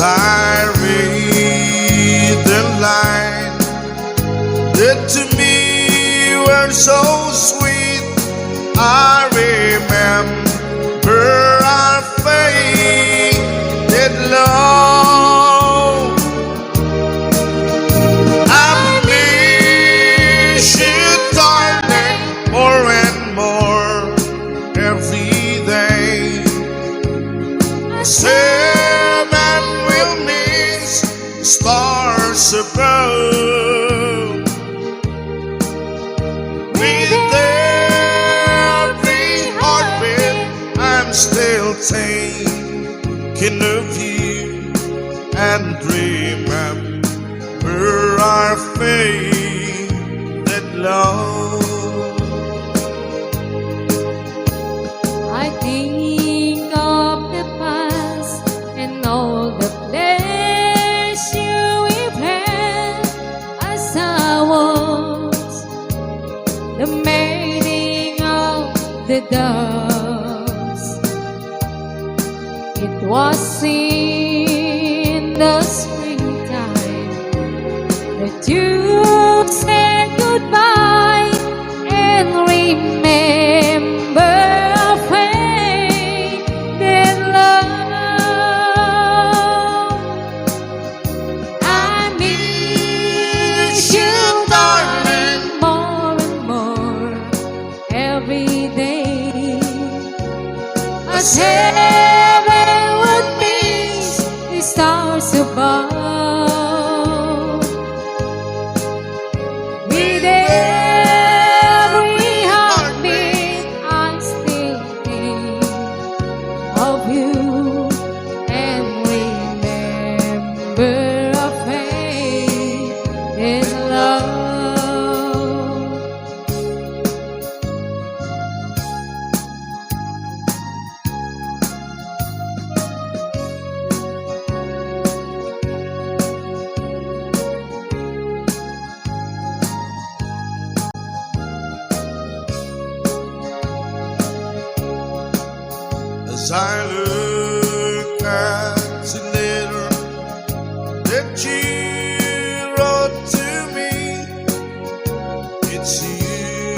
I read the line that to me were so sweet, I remember our faded love. I miss you, darling, more and more every day. Seven will miss stars above. With every heartbeat, I'm still thinking of you and remember our faded love. I think of the past and all the pleasure we've had as I was the mating of the doves. It was in the springtime that you said goodbye and remember our faded love. I miss you, darling, more and more every day. As heaven would miss the stars above. With every heartbeat, I still think of you and remember our faded love. As I look at the letter that you wrote to me, it's you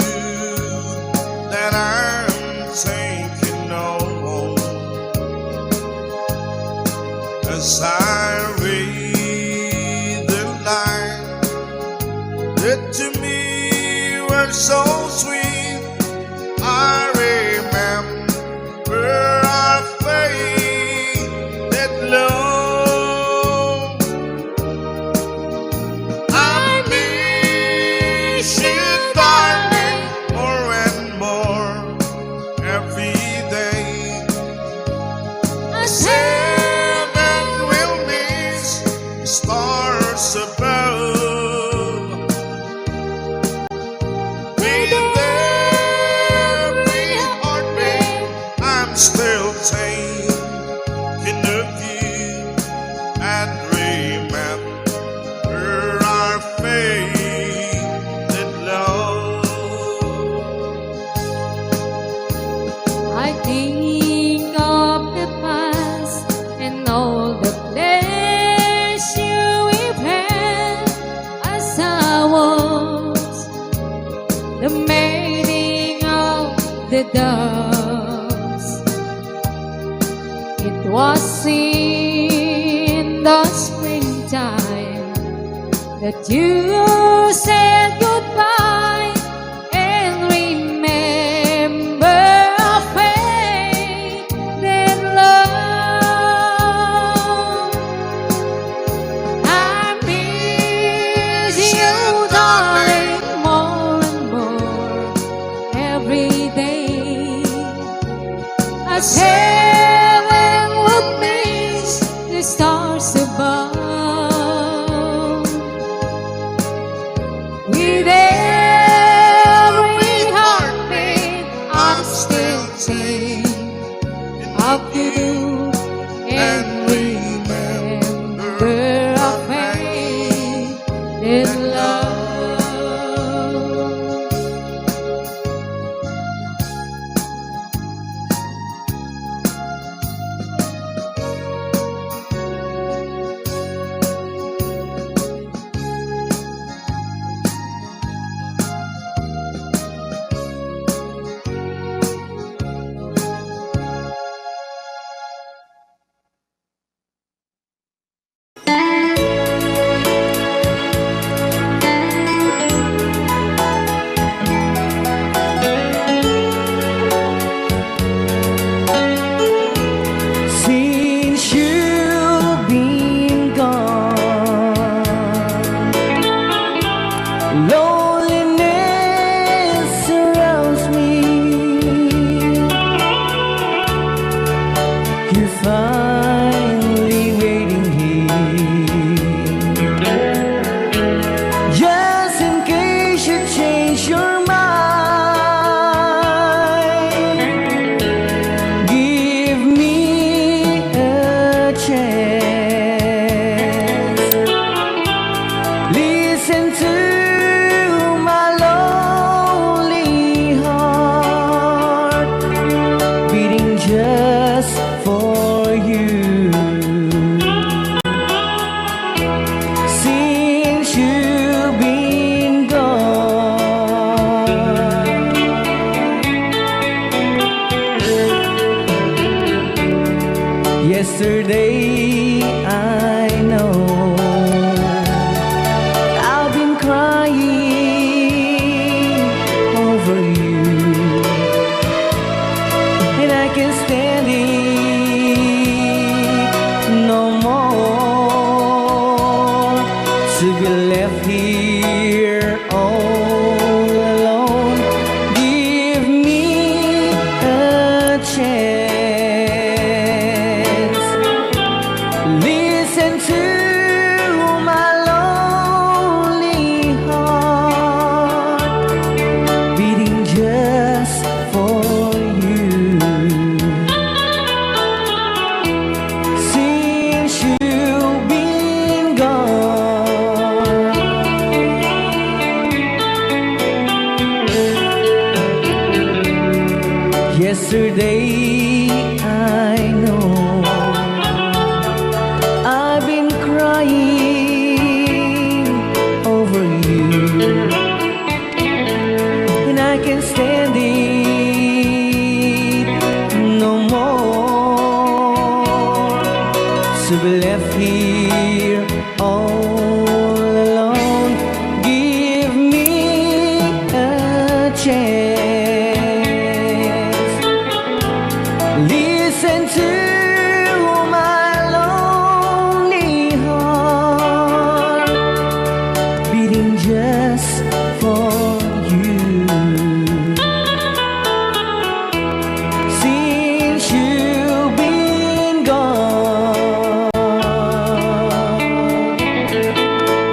that I'm thinking of. As I read the line that to me were so sweet, I remember our faded love. I miss you, darling, more and more every day. As heaven will miss stars above. With every heartbeat, I'm still thinking of you and remember our faded love. I think of the past and all the pleasure we've had as I was the mating of the doves. It was in the springtime that you said goodbye and remember our faded love. I miss you, darling, more and more every day. As heaven would miss the stars above. With every heartbeat, I'm still thinking of you and remember our faded love. just for you. Since you've been gone, yesterday I know I've been crying over you, and I can't stand it no more to be left here all alone. Give me a chance. Listen to my lonely heart beating just for you. Since you've been gone, yesterday I know I've been crying over you, and I can't stand it no more to be left here all alone. Give me a chance. Listen to my lonely heart beating just for you. Since you've been gone,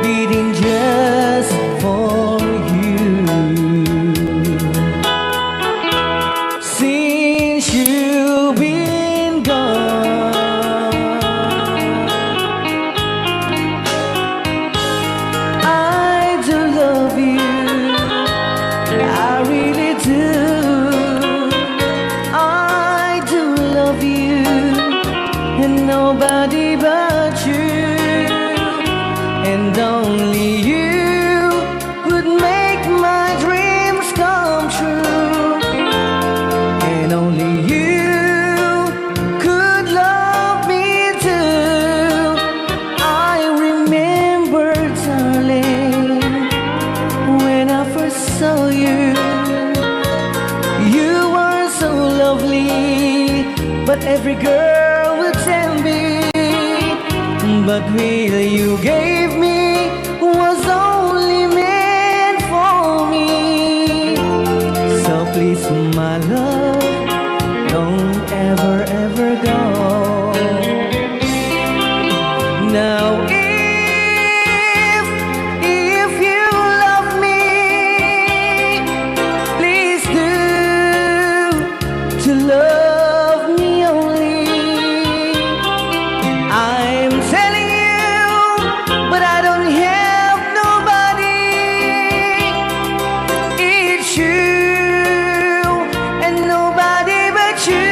beating just for you. Since you've been gone, I do love you, I really do. I do love you, and nobody but you, and only you could make my dreams come true, and only you could love me too. I remember, darling, when I first saw you, you were so lovely, but every girl would tell me, but really you gave me was only meant for me. So please, my love, don't ever, ever go. Now if you love me, please do to love me only. I'm telling you, but I don't have nobody. It's you and nobody but you.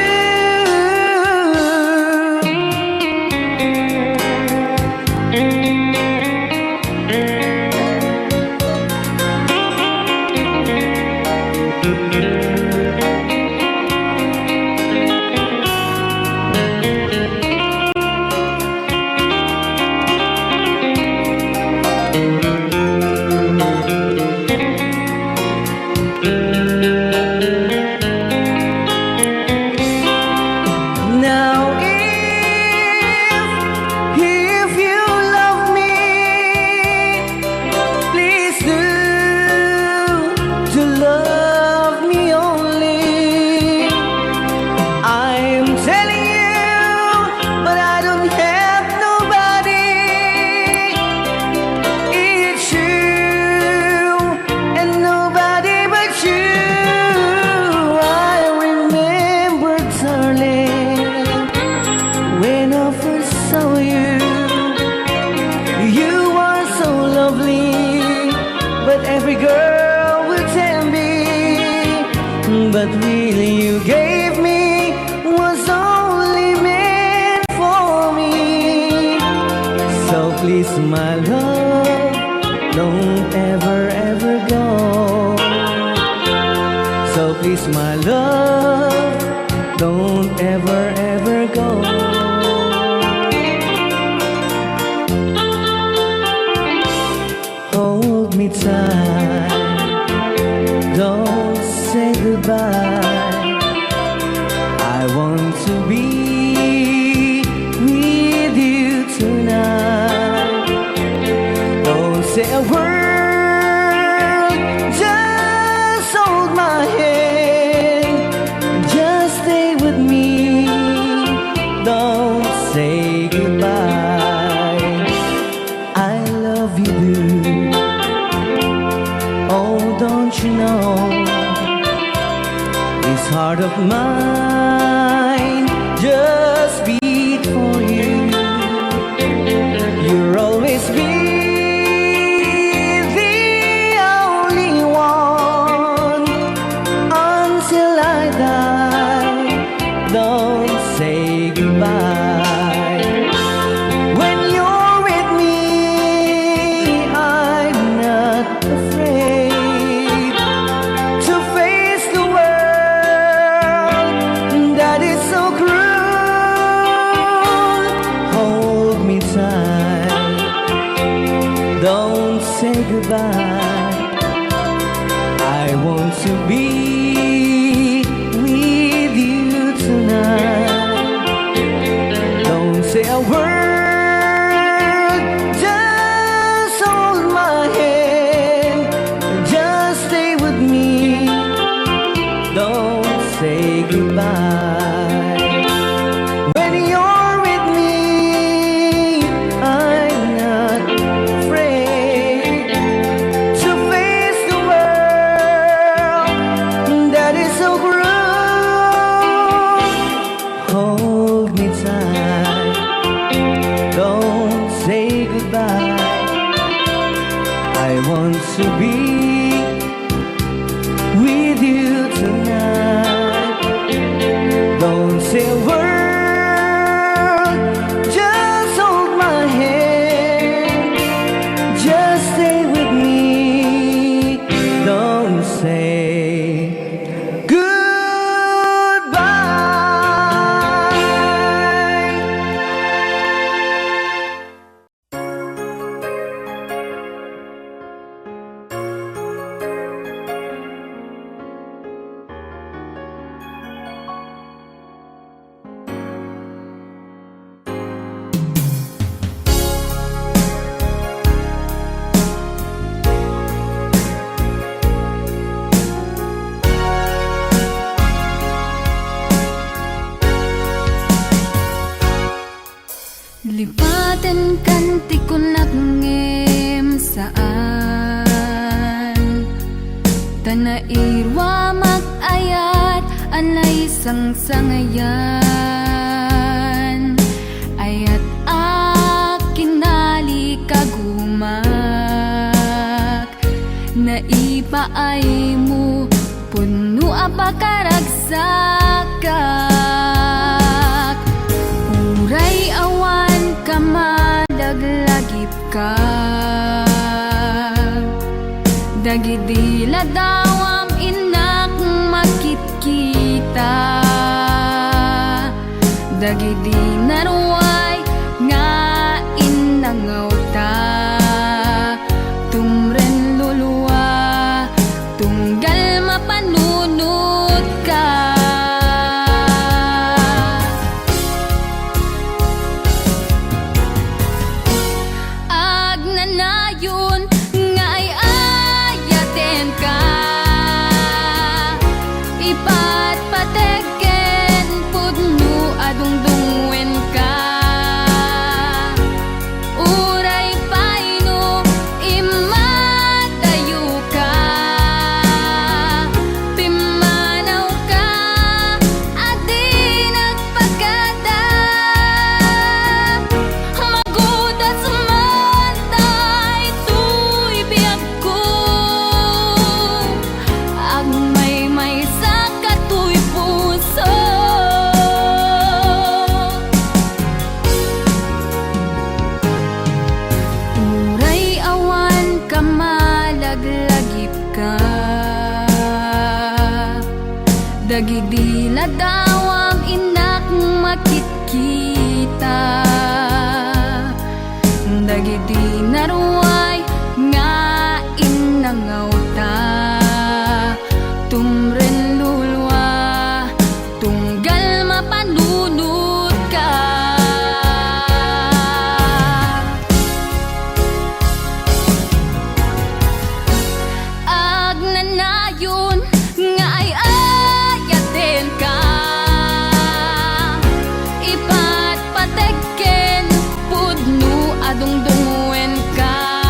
Now if you love me, please do to love me only. I'm telling you, but I don't have nobody. It's you and nobody but you. I remember, darling, when I first saw you, you were so lovely, but every girl would tell me, but really you gave me was my love, don't ever, ever go. So please, my love, don't ever, ever go. Hold me tight, don't say goodbye. I want to be with you tonight. Don't say a word, just hold my hand, just stay with me. Don't say goodbye. I love you, blue. Oh, don't you know, this heart of mine just beat for you. You'll always be the only one until I die. Don't say goodbye. When you're with me, I'm not afraid to face the world that is so cruel. Hold me tight, don't say goodbye. I want to be with you tonight. Don't say a word, just hold my hand, just stay with me. Don't say goodbye. When you're with me, I'm not afraid to face the world that is so cruel. Hold me tight, don't say goodbye. I want to be with you tonight. Don't say a word, just hold my hand, just stay with me. Don't say goodbye. Lipatan kanti ko nagngem saan Tanairwa mag-ayat anay sang-sangayan Ayat akinali kagumak Naipaay mo puno apakaragsakak Uray awan ka madaglagip ka Dagidila daw ang inak makit-kita Dagidi naruay nga inangaw ta Tumren luluwa tunggal mapanunot ka Agnanayon nga ay ayaten ka Ipatpateken pudno adungdungwen ka Dagidi ladawam inak makitkita, dagidi naruay nga inangauta, tumren lulwa tunggal mapanunod ka. Agnanayon nga ay ayaten ka, ipat pateken pudno adungdungwen ka.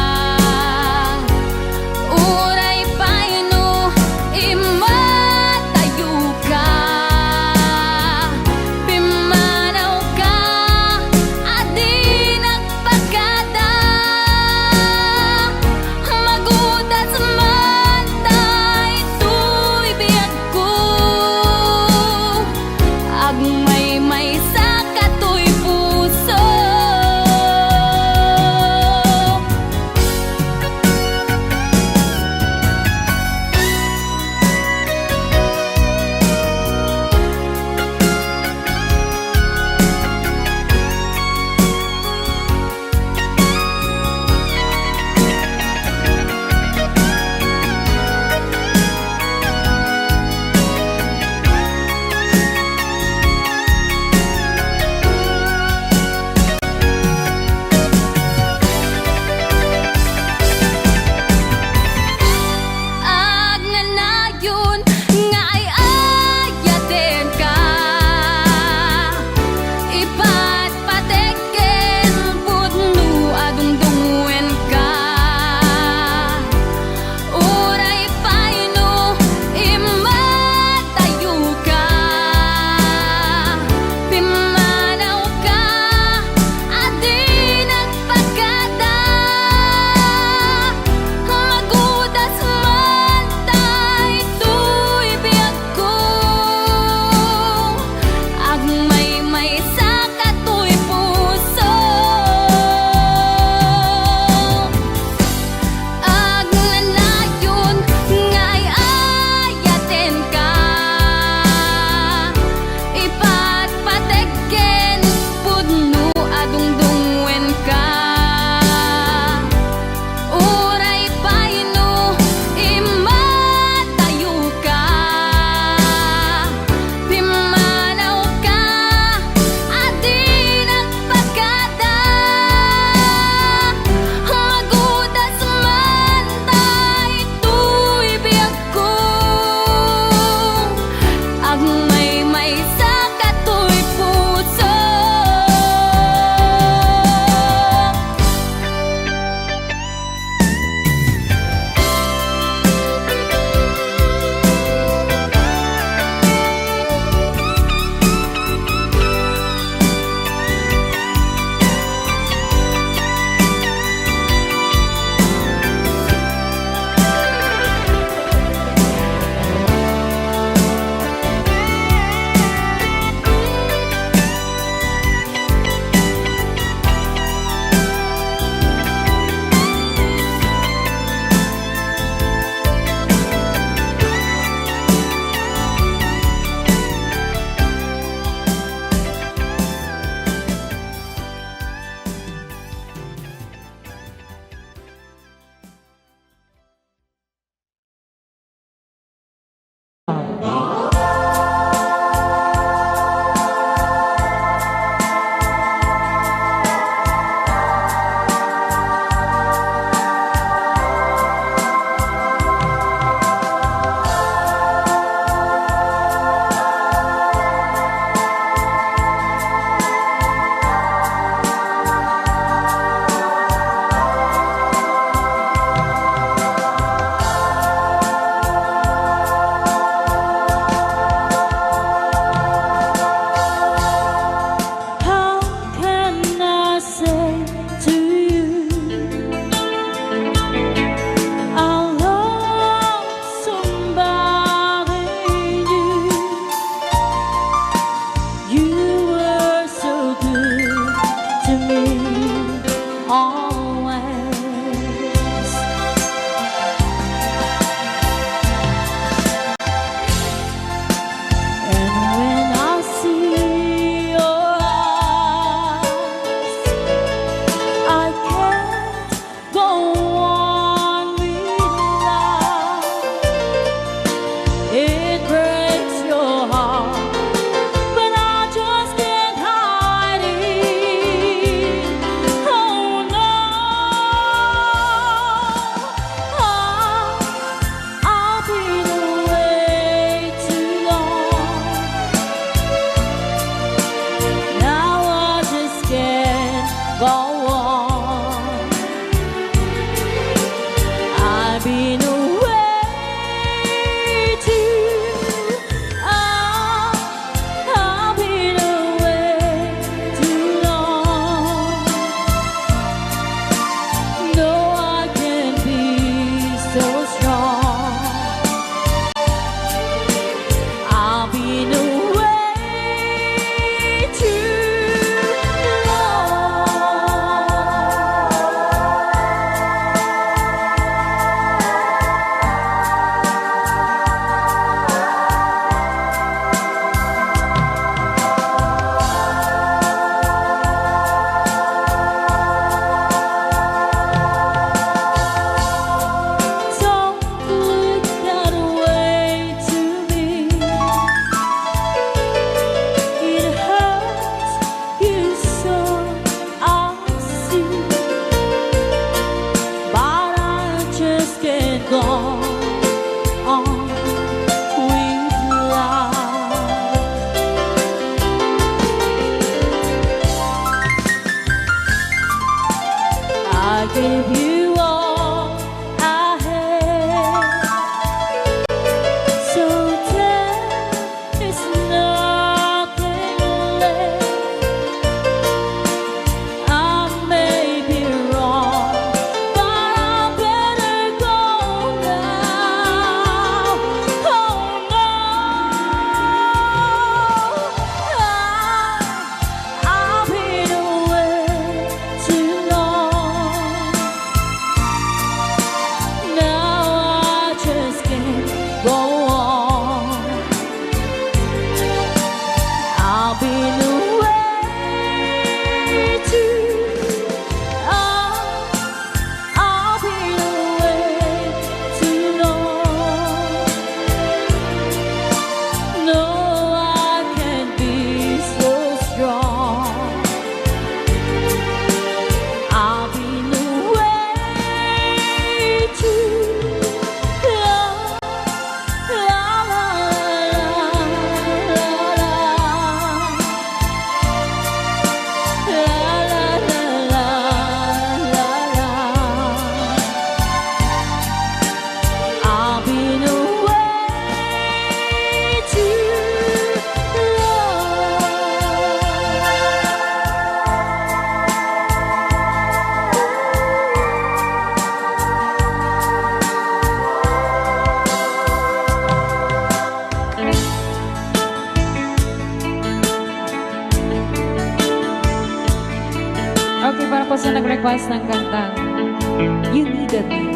Okay, para po sa nag-request ng kantang You Needed Me.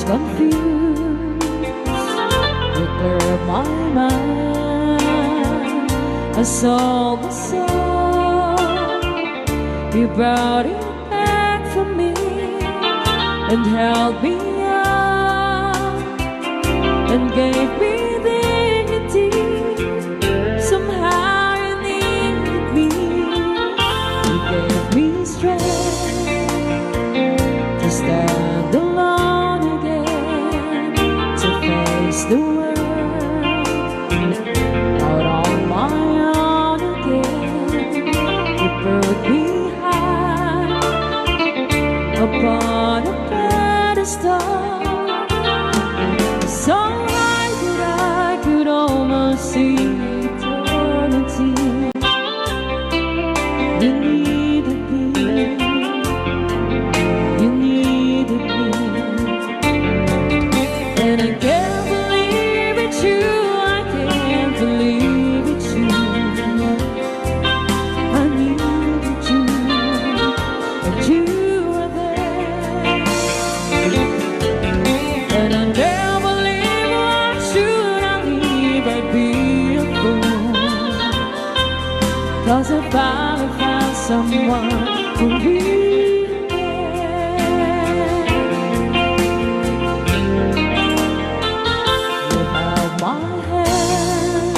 Confused, you clear my mind. I saw the sun, you brought it back for me and held me up and gave me dignity. Somehow you needed me, you gave me strength to stand alone again, to face the world out on my own again. You put me high upon a pedestal, so high that I could almost see eternity. You needed me, you needed me, and I can't believe it's you, I can't believe it's you. I needed you, and you were there, and I can't believe why should I leave, I'd be a fool, 'cause I finally found someone who really cares. You held my hand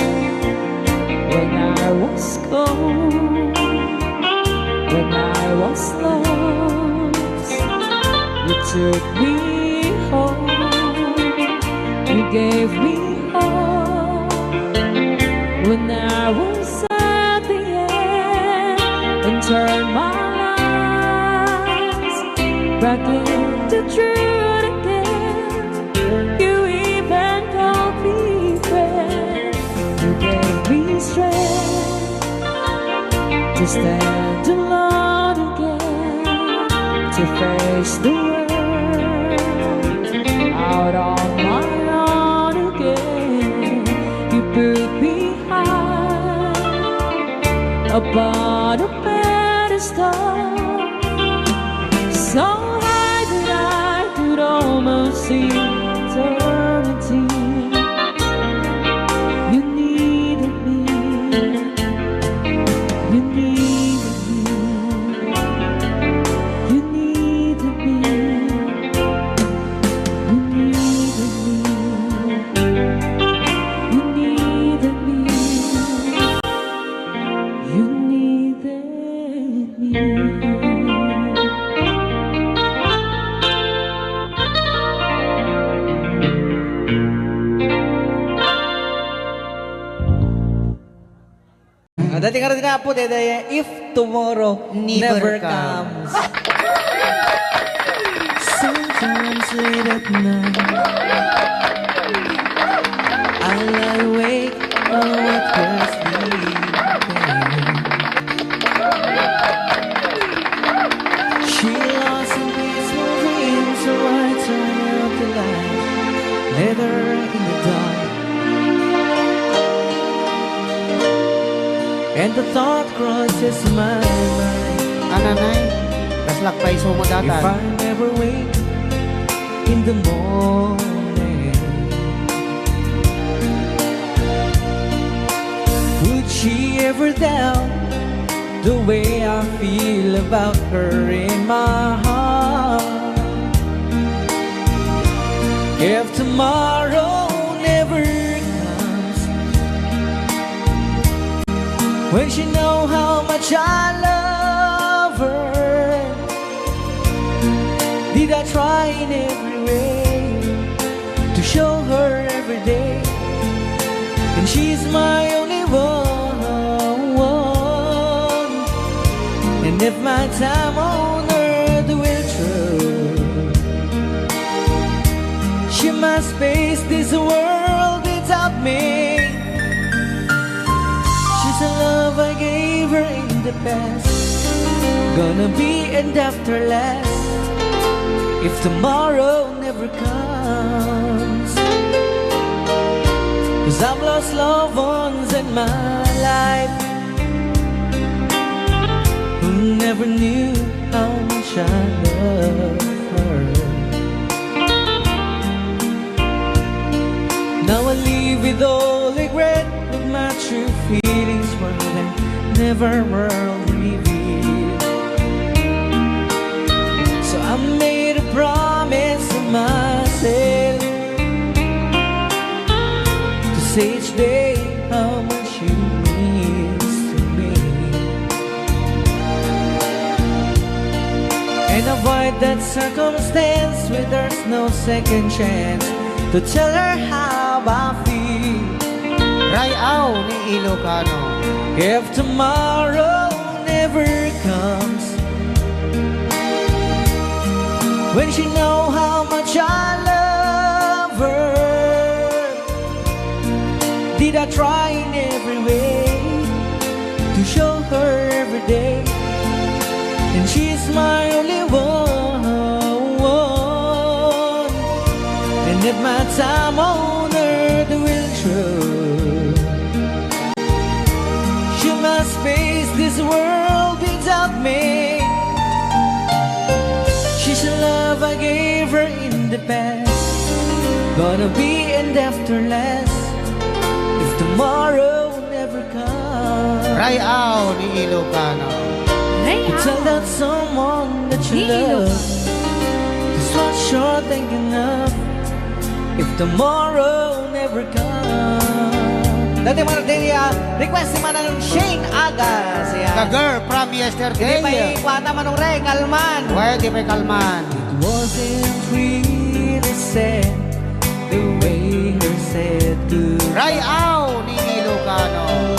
when I was cold, when I was lost. You took me home, you gave me hope when I was at the end, and turned my lives back into truth again. You even called me friend, you gave me strength to stand alone again, to face the world out on my own again. You put me high upon a pedestal, so high that I could almost see eternity. You needed me, you needed me, you needed me, you needed me, you needed me, you needed me. Dati ka rin na po, Dede, if tomorrow never comes. Sometimes late at night I lie awake on what was sleeping. She lost in peaceful dreams, so I turned out the light, let her in the dark. And the thought crosses my mind, Ananay, kaslak pa iso mo if datan. I never wake in the morning, would she ever doubt the way I feel about her in my heart? If tomorrow never comes, when she know how much I love her, did I try in every way to show her every day, and she's my only one. And if my time on earth will through, she might must face this world without me. She's a love I gave her in the past, gonna be and after last if tomorrow never comes. 'Cause I've lost loved ones in my life who never knew how much I love her. Now I live with all regret, but my true feelings were then never were revealed. So I made a promise to myself to say each day how much you means to me, and avoid that circumstance where there's no second chance to tell her how I feel. Rayaw ni Ilocano. If tomorrow never comes, when she know how much I love her, did I try in every way to show her every day, and she's my only one, and if my time on earth will through, she must face this world without me. She's a love I gave her in the past, gonna be and after last if tomorrow never comes. Rayaw ni Ilocano. You tell that someone that you love, just what you're thinking of if tomorrow never comes. Dati Martin, request si Manang Shane Agas. The girl from Hindi yesterday. pa ikwata manong re, kalman. Why di may kalman? It wasn't really sad the way her said goodbye. Rayaw ni Ilocano.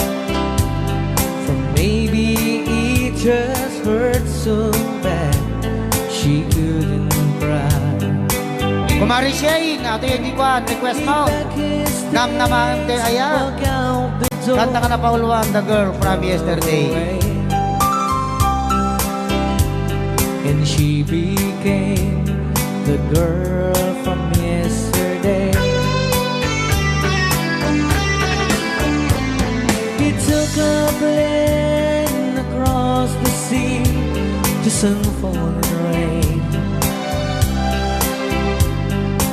For maybe it just hurt so bad she couldn't cry. Kumari Shane, ato yung ikuan, request mo. Nam naman te aya. Kanta ka na pauluan, the girl from yesterday. And she became the girl from yesterday. He took a plane across the sea to some falling rain.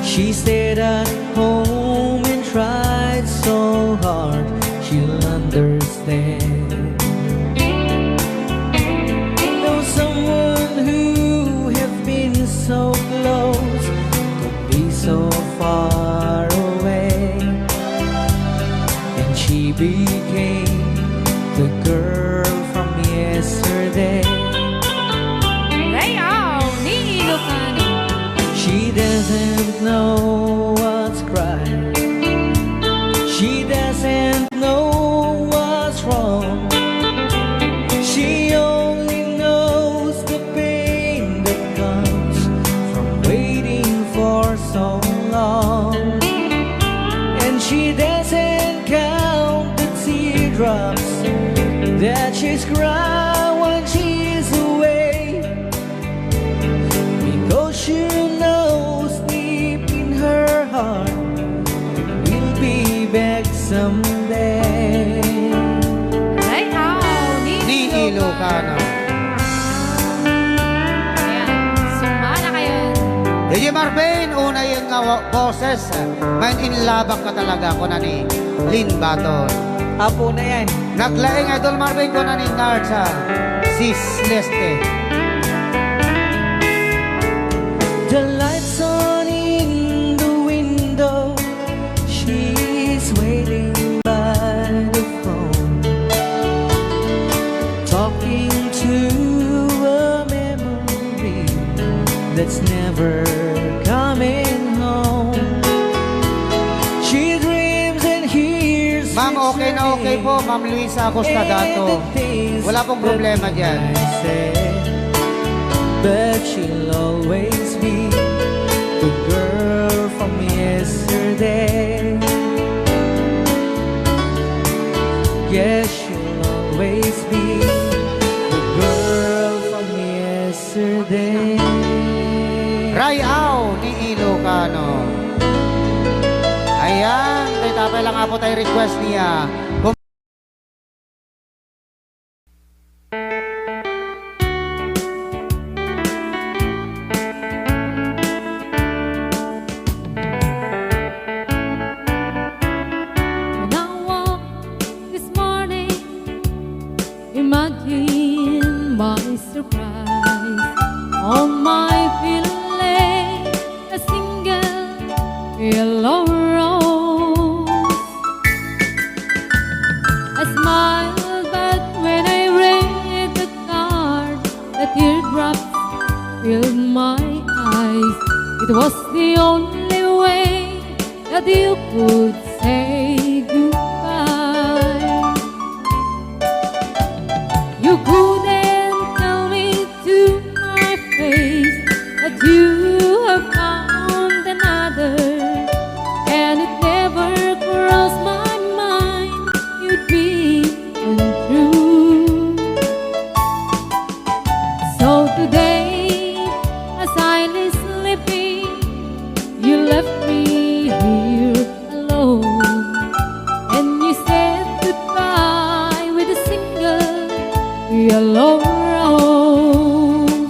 She stayed at home and tried so hard she'll understand. Though someone who have been so close could be so far away, and she became the girl from yesterday. Rayaw ni Ilocano. She doesn't know what's right. She doesn't know what's wrong. She only knows the pain that comes from waiting for so long. And she doesn't count the teardrops that she's cried when she's away, because she knows deep in her heart we'll be back someday. Rayaw ni Ni Ilocano. Ayan, sumala kayo. DJ Marvin, una yung boses. Man inlabak ka talaga ko na ni Lynn Baton. Apo na yan. Naglaing Idol Marvin ko na ni Narsa. Sis Leste. The lights on in the window, she's waiting by the phone, talking to a memory that's never coming home. She dreams and hears. Ma'am, okay na okay po. Ma'am Luisa Acosta Dato. Wala pong problema dyan. But she'll always be the girl from yesterday. yesterday. Yes, you'll always be the girl from yesterday. Rayaw ni Ilocano. Ayan, tapay lang nga po tayo request niya. When I woke this morning, imagine my surprise. On my pillow lay a single yellow rose. I smiled, but when I read the card, the teardrops filled my eyes. It was the only way that you could say goodbye. You couldn't tell me to my face that you have found another, and it never crossed my mind you'd be untrue. So today, as I lay sleeping, you left me here alone, and you said goodbye with a single yellow rose.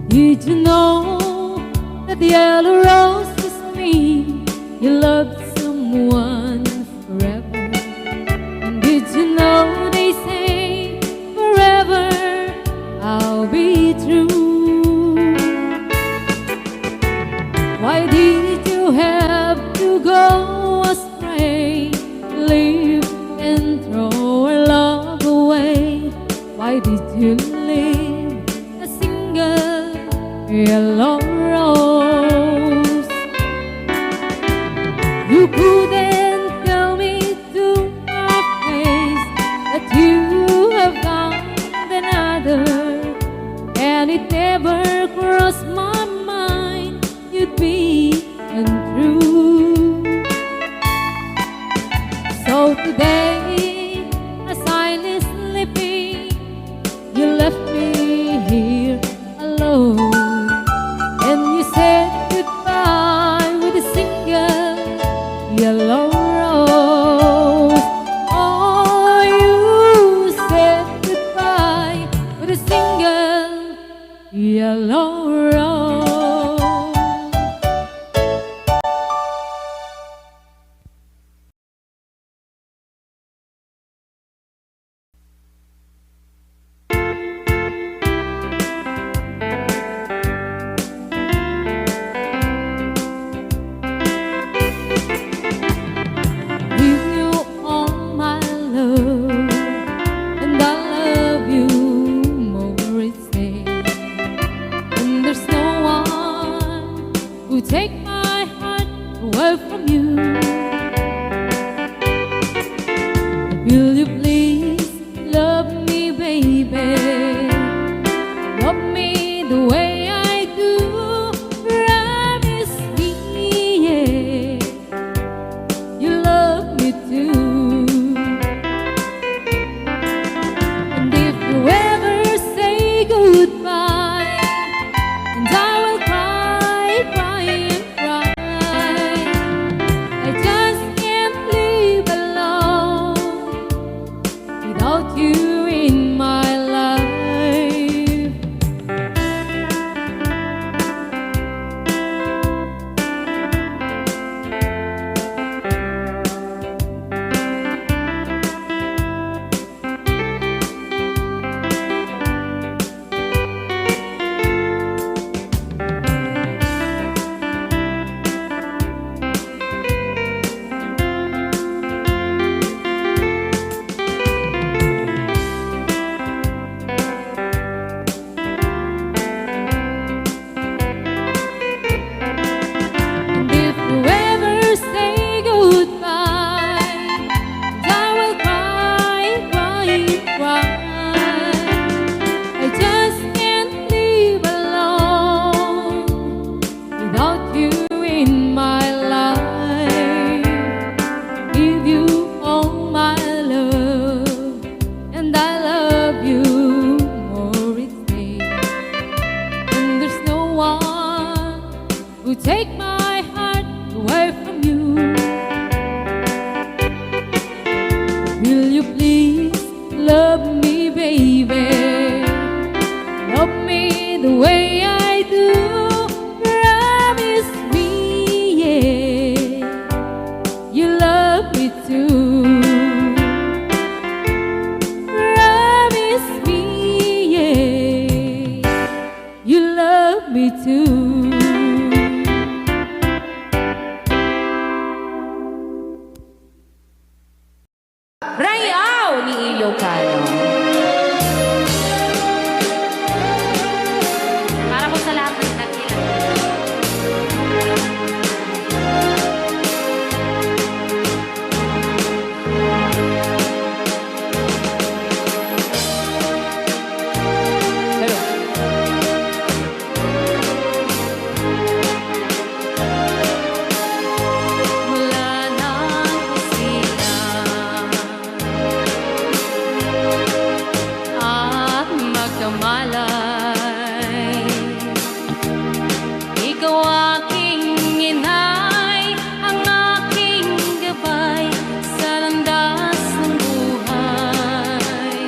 Did you know that the yellow rose is me? You loved someone forever. And did you know they say forever I'll be true? Why did you have to go astray, leave and throw our love away? Why did you leave a single yellow rose? You couldn't tell me to my face that you have found another, and it never crossed my mind you'd be untrue. So today, as I lay sleeping, you left me here alone, take my heart away from you. Will you please love me, baby? Love me the way I do. Promise me, yeah, you love me too. Promise me, yeah, you love me too. Rayaw ni Ilocano. Para po sa lahat ng nagkilang. Hello. Mula nang sila at magkamalay, ikaw aking inay, ang aking gabay sa landas ng buhay.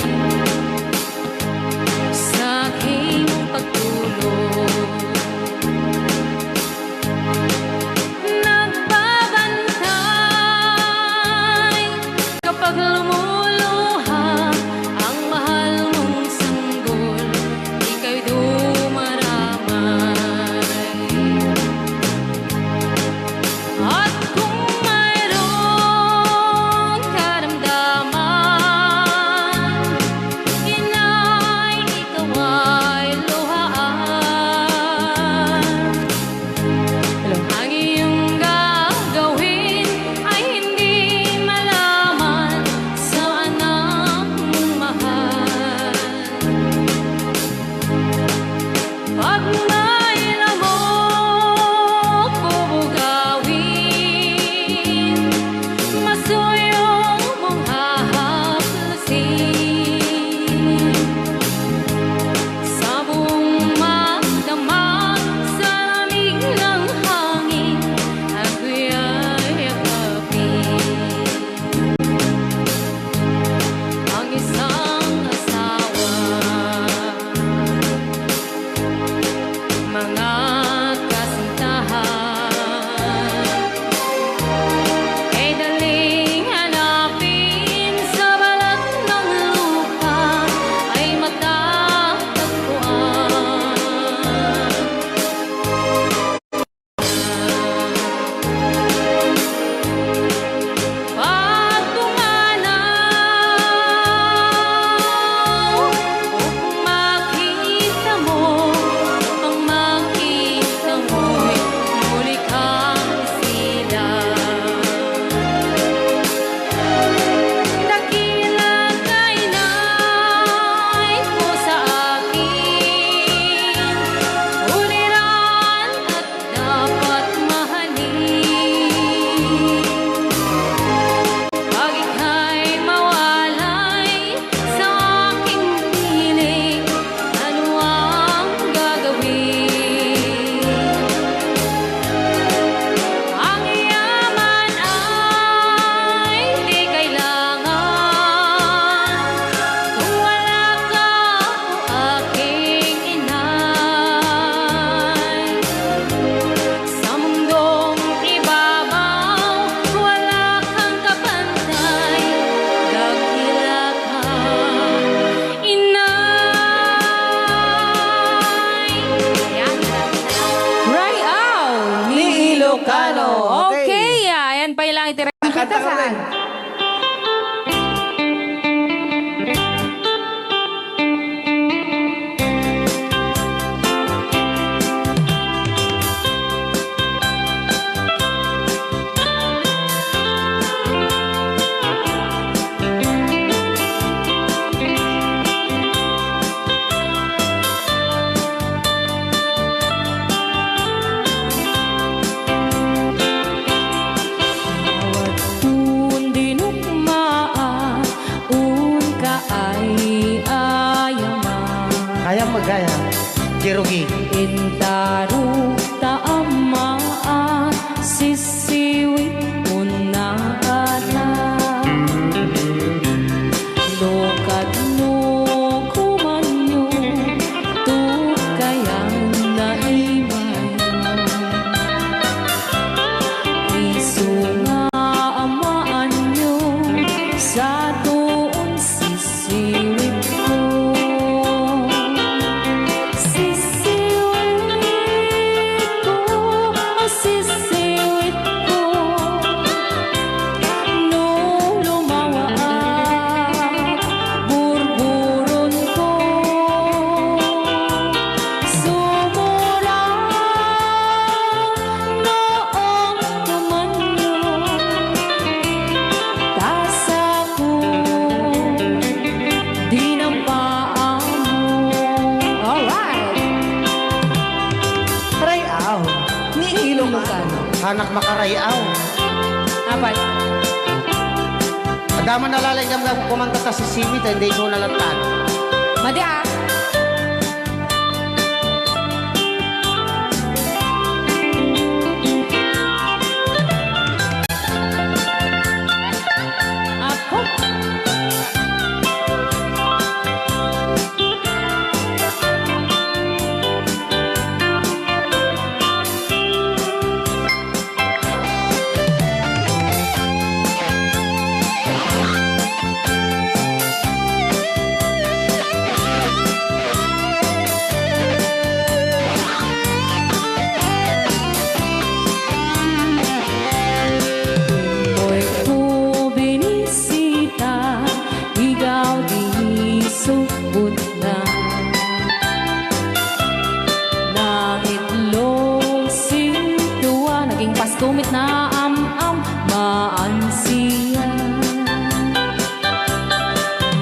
Sa aking pagtulog, nagbabantay kapag lumuluha ang mahal mong sanggol, ika'y dumaramay. At kung mayroong karamdaman, inay, ikaw ay luhaan. Ang iyong gagawin ay hindi malaman sa anak mong mahal. Pag may lamok bubugawin, masuyong mong hahaplasin. Sa buong magdamag, sa lamig ng hangin, ako'y yakapin. Ang isang asawa, mga kasintahan, ay daling hanapin sa balat ng lupa, ay matatagpuan. Pag pumanaw, kung makita mo, ang makita mo'y muli kang sila. Dakila kay nay ko sa akin, uliran at dapat mahalin. Pag ika'y mawalay sa aking piling, ano ang gagawin? Ang yaman ay di kailangan kung wala ka o aking inay. Sa mundong ibabaw, wala kang kapantay, dakila ka, inay. Yan. Rayaw ni Ilocano. Okay, ayan pa ilang itira. Kanta ka rin. Kaya magkaya. Jerogi. Intaru ta amma no kumanyo tu kayang naimay isu nga amaan nyo sa tuon sisiwit ko sisiwit ko sisiwit ko no lumawa at burburon ko sumura noong tumanyo tasa ko dinampaan mo. Alright! Rayaw. Ni Ilocano. Hanak makarayaw. Apat. Adaman nalalay kang kumanta ta si Simit, hindi ko nalantan. Madi ah. Ako mo'y ko binisita, ikaw di subot na. Nang itlog sintuwa, naging pastumit na am-am, maansiya.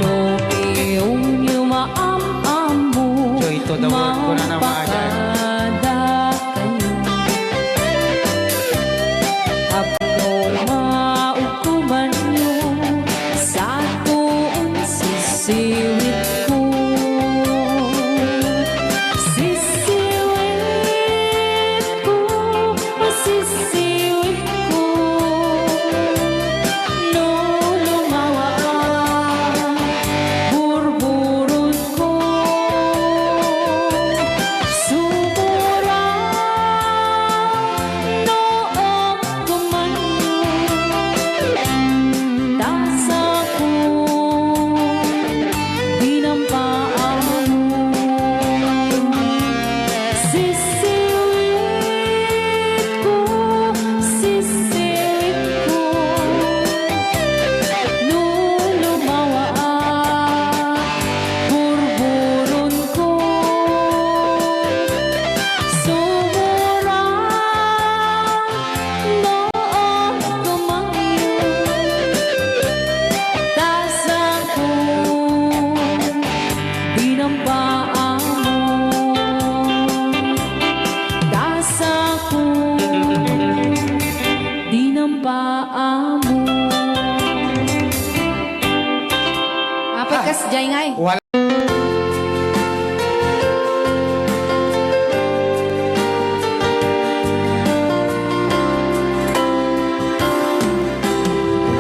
No iyong yumaam-am mo, Joy to the world ko na naman yan. mapakada kayo. Ako maukuman nyo sa tuong sisiwit ko sisiwit ko sisiwit ko no lumawa burburon ko sumura noong tumanyo tasa ko dinampaan mo sisiwit ko no lumawa burburon ko sumura noong tumanyo tasa ko dinampaan mo tasa ko dinampaan mo. Apat kas jay ngay. Wala.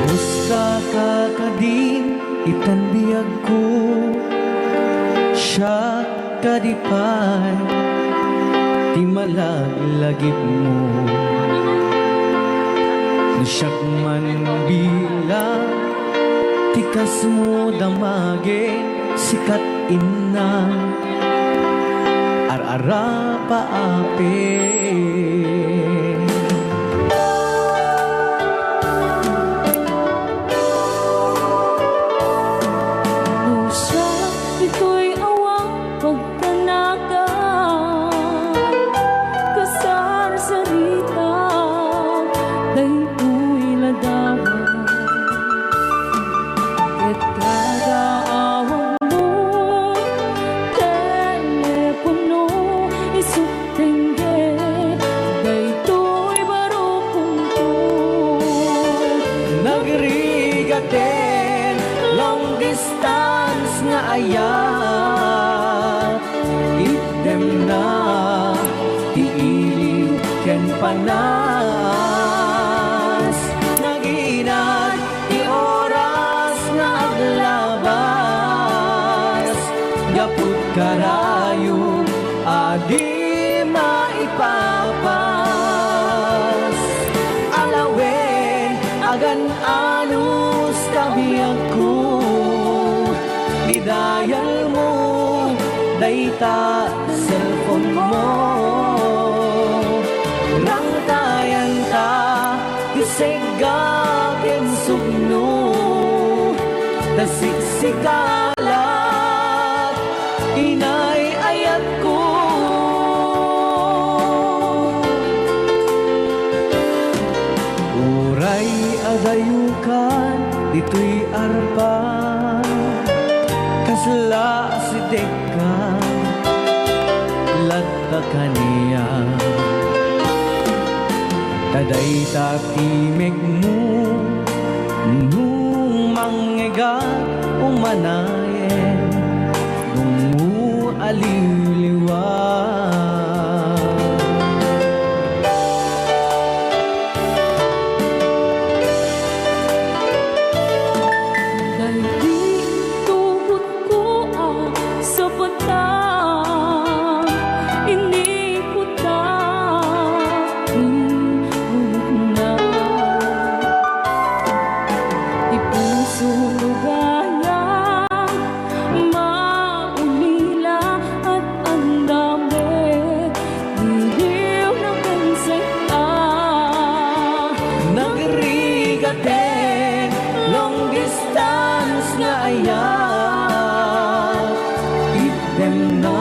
Musta ka kadin itanbiyag ko siya kadipay ti malaglagip mo Nasyak man bilang tikas mo damage sikat ina arara paape Nusa, ito'y awang pagtanaga kasar sarita daytoy ladawan ket kada awang mo telepono isutengge daytoy barokong ko nagrigaten long distance nga ayat idem na tiiliw ken panas naginat ti oras nga aglaban yaput karayo adi maipapas alawen agan anus kabiyag ko idayal mo dayta cellphone mo rang tayan ta isega ken sugno nasiksikalat inay ayat ko uray adayukan dito'y arpa kasla si deka latta kaniya taday takimig mo nung mangga umanayen nung mo aliliwan Dahil di tubot ko ang sapatang iniputan na di puso lugayang maulila at ang dami diliw na kansaya nagrigaten long distance nga ayan item na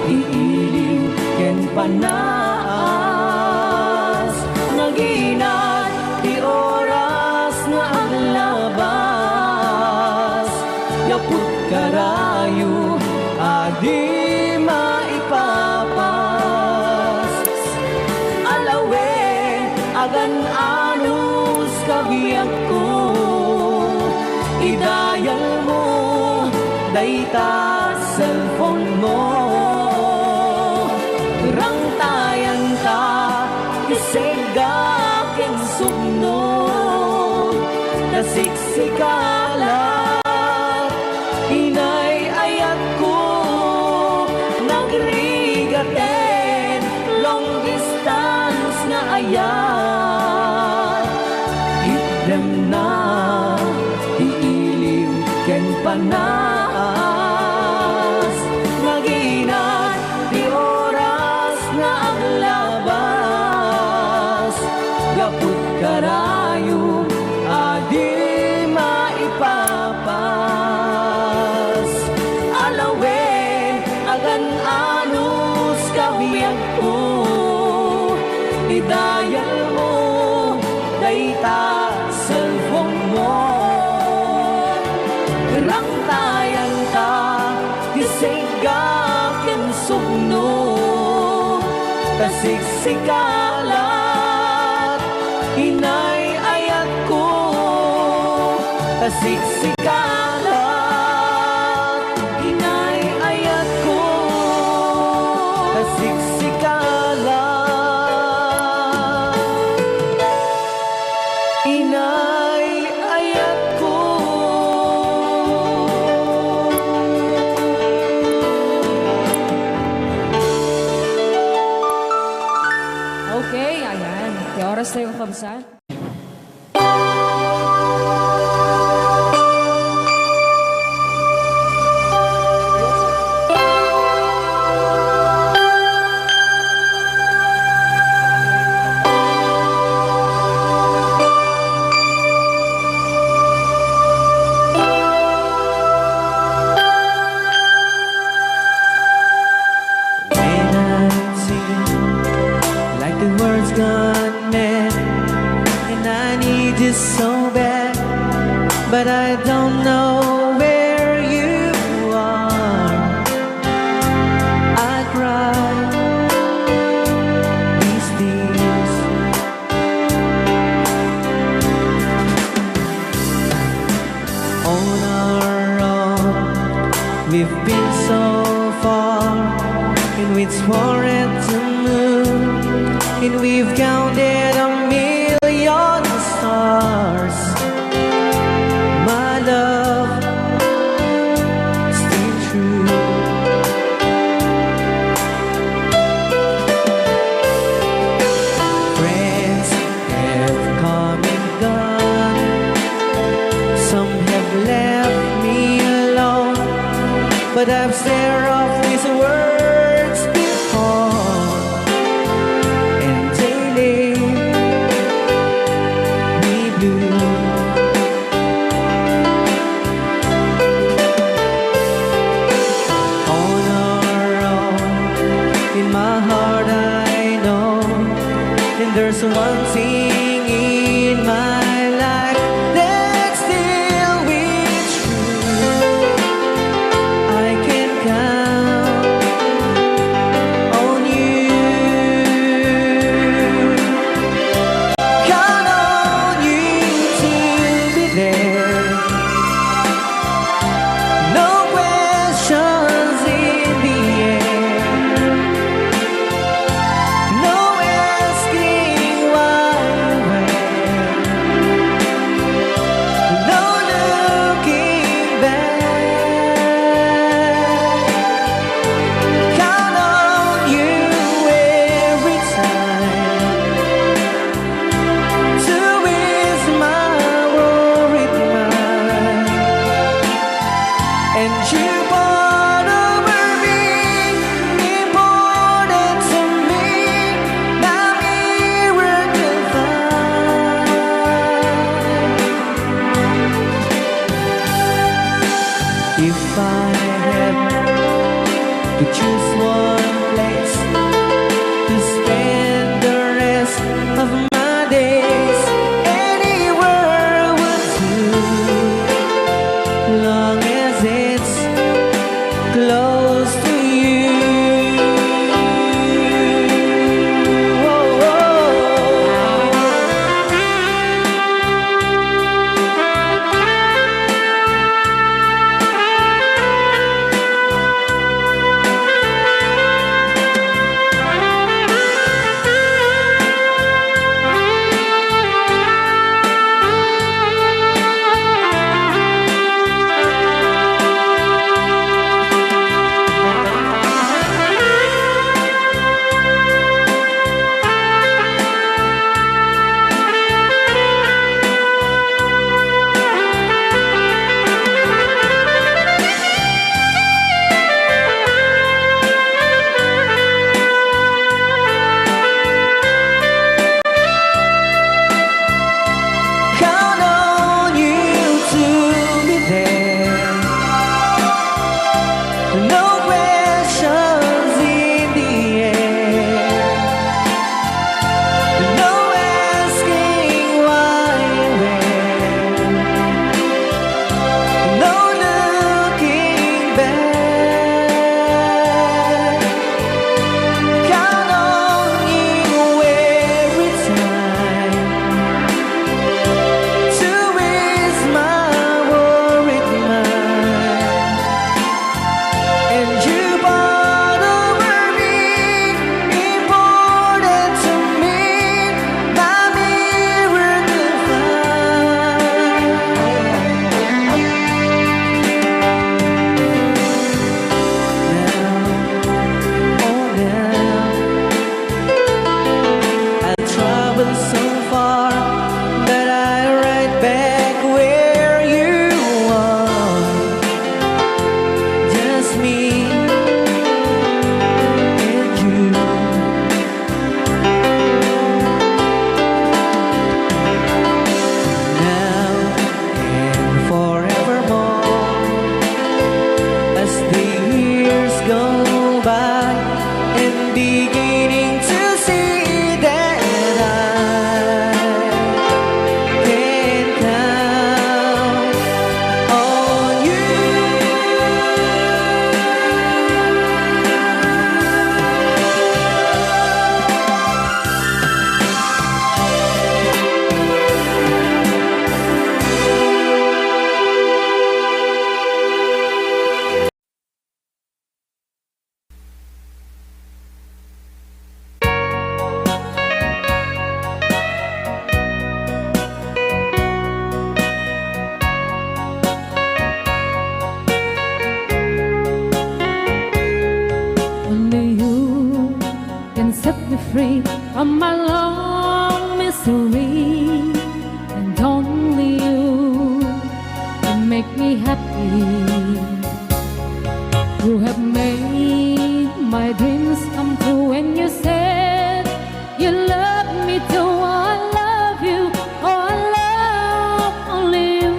iiliw ken panas naginat di oras nga aglabas yaput karayo adi maipapas alawen agan anus kabiyag ko idayal mo dayta cellphone mo rang tayan ta isega ken sugno nasiksikalat inay ayat ko nagrigaten long distance na ayat idem na iiliw ken panas naginat di oras na aglabas yaput karayo adi maipapas alawen agan anus kabiyag ko idayal mo dayta cellphone mo rang tayan ta isega ken sugno tasiksikalat inay ayat ko tasiksikalat inay ayat ko tasiksikalat inay ayat ko Okay, ayan. Di oras na yung kabsan. like the words gone mad, and I need you so bad, but I don't know where you are. I cry these tears, on our own. We've been so far, and we've sworn to move, and we've counted a million stars. My love, stay true. but I've stared off these words before, and daily we blue. On our own, in my heart I know, and there's one thing in my life that still rings true. I can count on you. Count on you to be there. No questions in the air. No asking why, where. No looking back. Count on you every time to ease my worried mind. And you brought over me, important to me, my miracle find. If I had to choose one place to spend the rest of my days, anywhere would do, long as it's close to you. Oh, oh. Count on you to be there. No questions in the air. No asking why, where. No looking back. Count on you every time to ease my worried mind. And you brought over me, important to me, my miracle find. Now, I travel so far that I right back where you are. Just me and you. Now and forevermore, as the years go by, and beginning to see that I can count on you. Only you can set me free from my long misery, and only you can make me happy. You have made my dreams come true when you said you love me too. I love you, oh I love only you.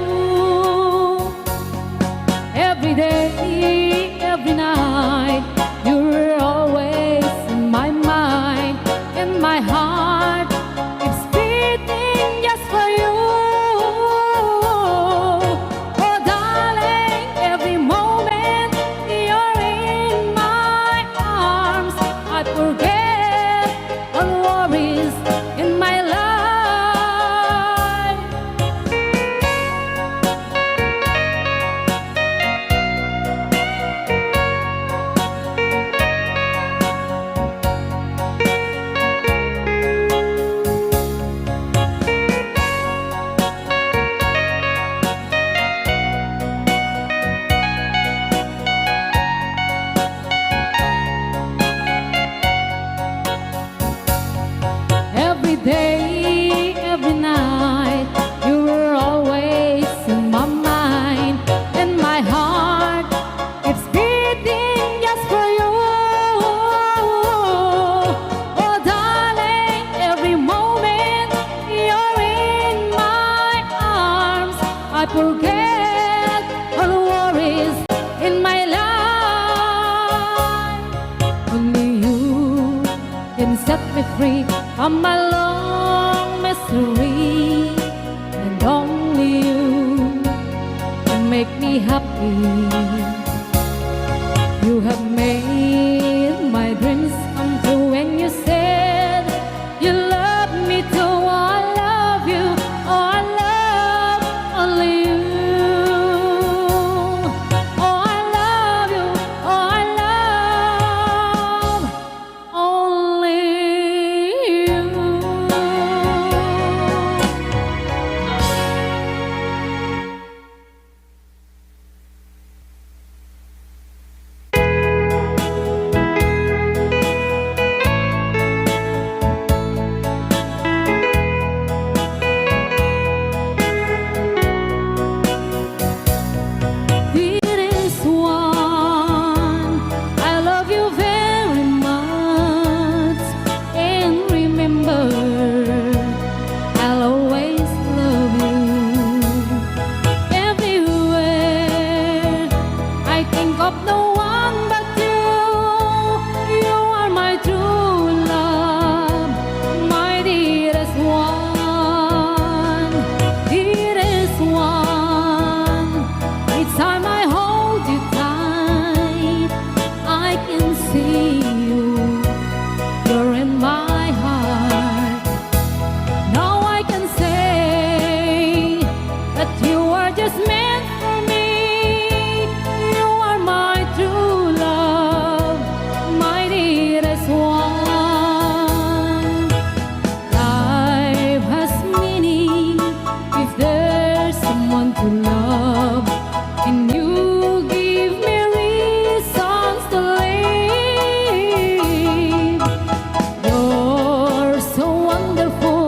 Every day, every night, you were always in my mind, and my heart keeps beating just for you. Oh darling, every moment you're in my arms, I forget all worries in my life. Every day, every night, you were always in my mind, and my heart keeps beating just for you. Oh darling, every moment you're in my arms, I forget all worries in my life. Only you can set me free from my long misery, and only you can make me happy. You have made my dreams come true when you said you love me too. I love you, oh I love only you. Oh I love you, oh I love only you. Dearest one, I love you very much, and remember, I'll always love you. Everywhere I think of no one but you. You are my true love, my dearest one. Dearest one, each time I hold you tight, I can see you. You're in my heart. Now I can say that you are just meant for me. You are my true love, my dearest one. Life has meaning if there's someone to love, and you give me reasons to live. You're so wonderful,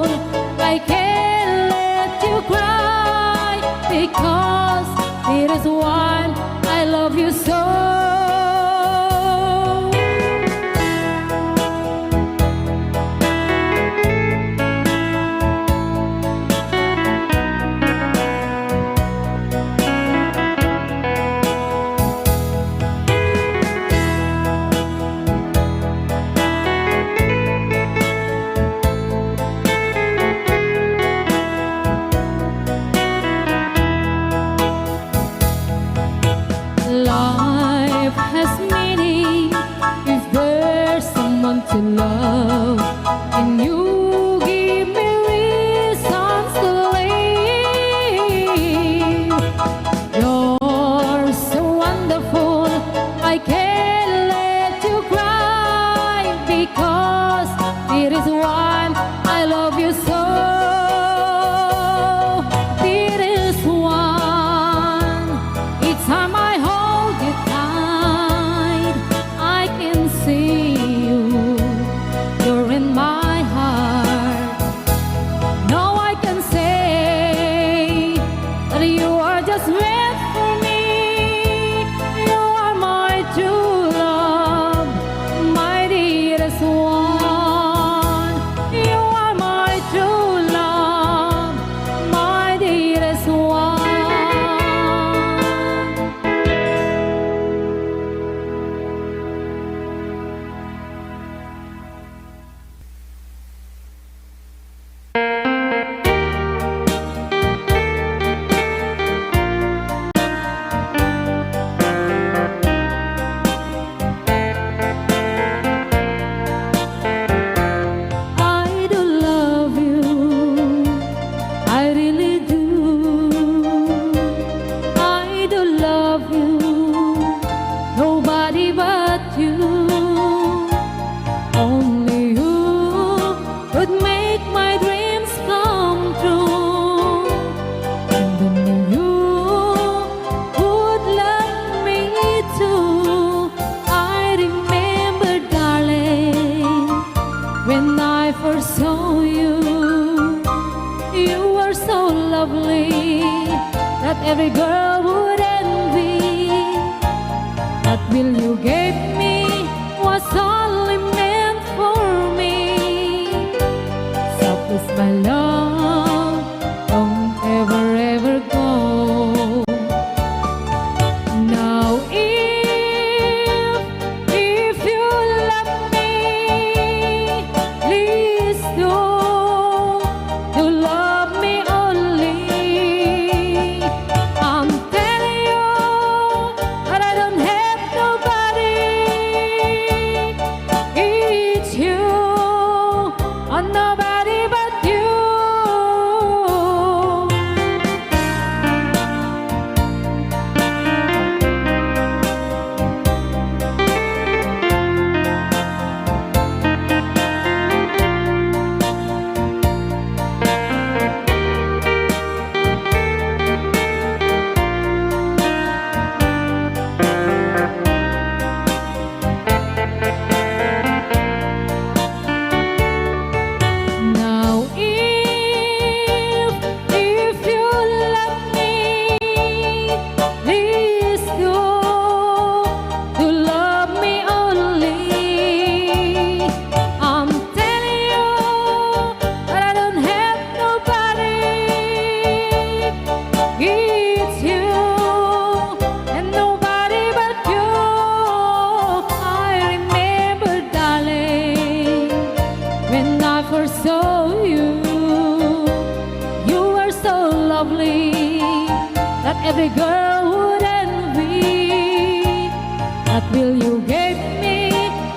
I can't let you cry, because it is one I love you so. Life has meaning if there's someone to love, and you give me reasons to live. You're so wonderful, I can't let you cry, because it is one I love you so. Dearest one, each time I hold you tight, I can see you. You're in my heart. Now I can say that you are just meant for me. You are my true will you give me was only meant for me. So please, my love, don't ever, ever go. Now if you love me, please do love me only. I'm telling you that I don't have nobody. It's you, and nobody but you. Now if you love me, please do love me only. I'm telling you that I don't have nobody. It's you and nobody but you. I remember, darling, when I first saw you, you were so lovely that every girl would envy. That will you gave me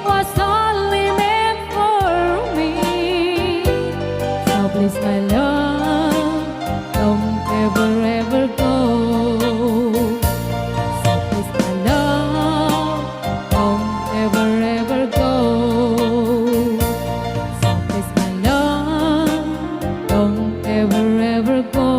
was only meant for me. So please, my love, don't ever, ever go. So please, my love, don't ever, ever go. So please, my love, don't ever, ever go.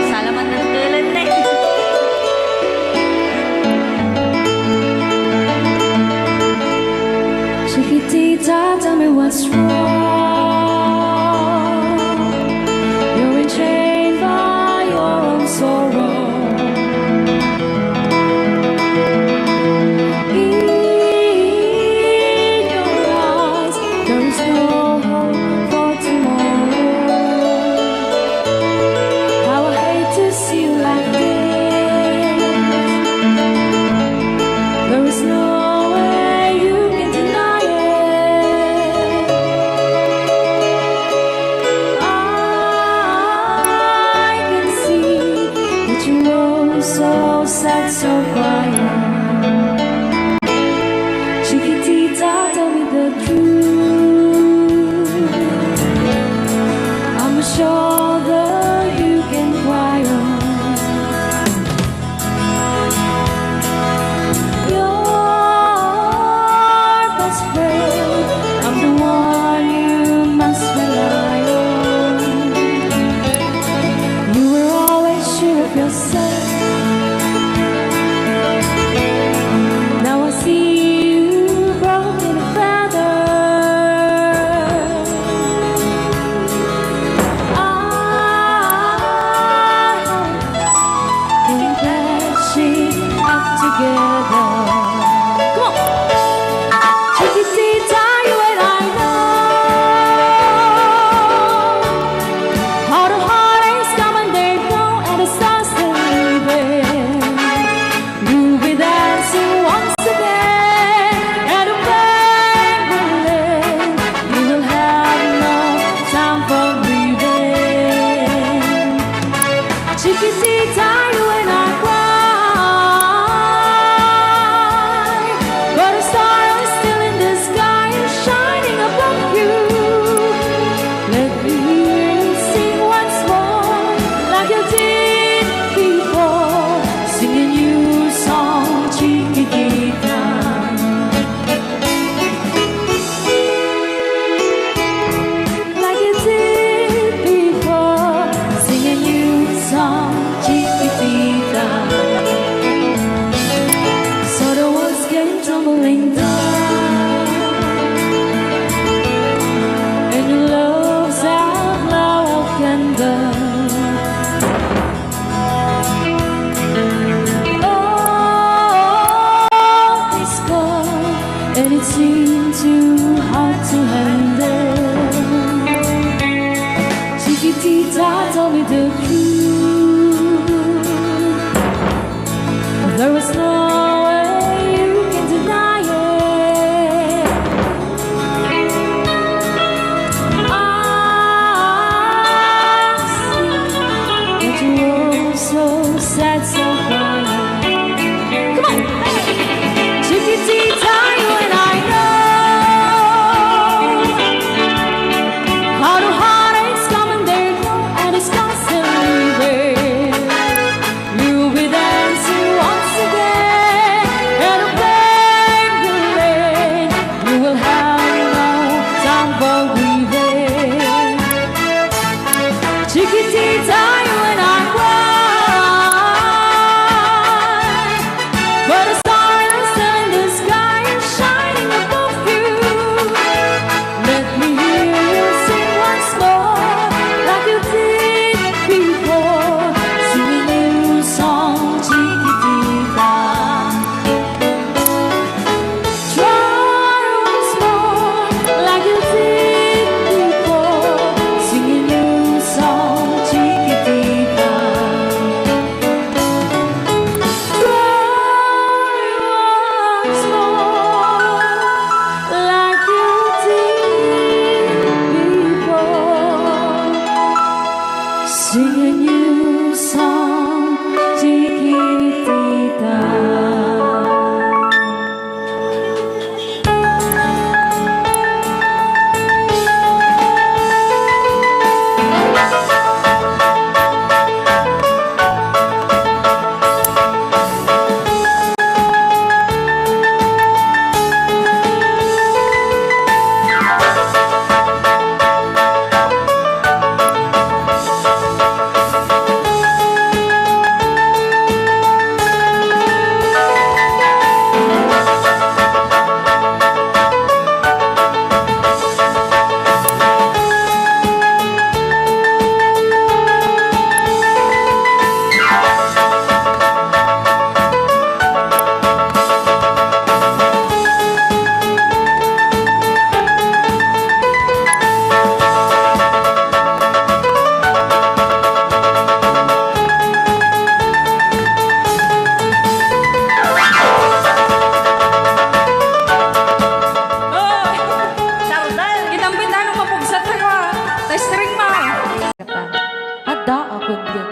Salamat ng tulad na eh. Chiquitita, tell me what's wrong. You're enchained by your own sorrow. In your eyes, there is no hope for tomorrow. How I hate to see you like this. There is no way you can deny it. I can see that you're so sad, so quiet. Chiquitita, tell me the truth. I'm a shoulder you can cry on. Your best friend, I'm the one you must rely on. You were always sure of yourself. Now I see you broken a feather. I think that she up together. Come on, Chiquitita, you and I know how the heartaches come and they go, and the stars they leaving. You'll be dancing once again, and the band will end. You will have no time for breathing. Chiquitita, you and I cry, but a star is still in the sky and shining above you. Let me hear you sing once more, like you did before, sing a new song, Chiquitita. Like you did before, sing a new the truth. There was no way you can deny it. I see that you were so sad, so crying. Come on, Chiquitita, you and I know how the heartaches come and they go, and it's constantly there. You'll be dancing once again, and a blame will rain. You will have no time for grieving. Chiquitita, you and I cry, but a star is in the sky and shining above you. Let me hear you sing once more, like you did before. Sing a new song, Chiquitita. Try once more, like you did before. Sing a new song, Chiquitita. Try once more, like you did before. Sing a new song, Chiquitita. Kinambitan ng mapugsat na ka. Testring mo. Ada ako diyan.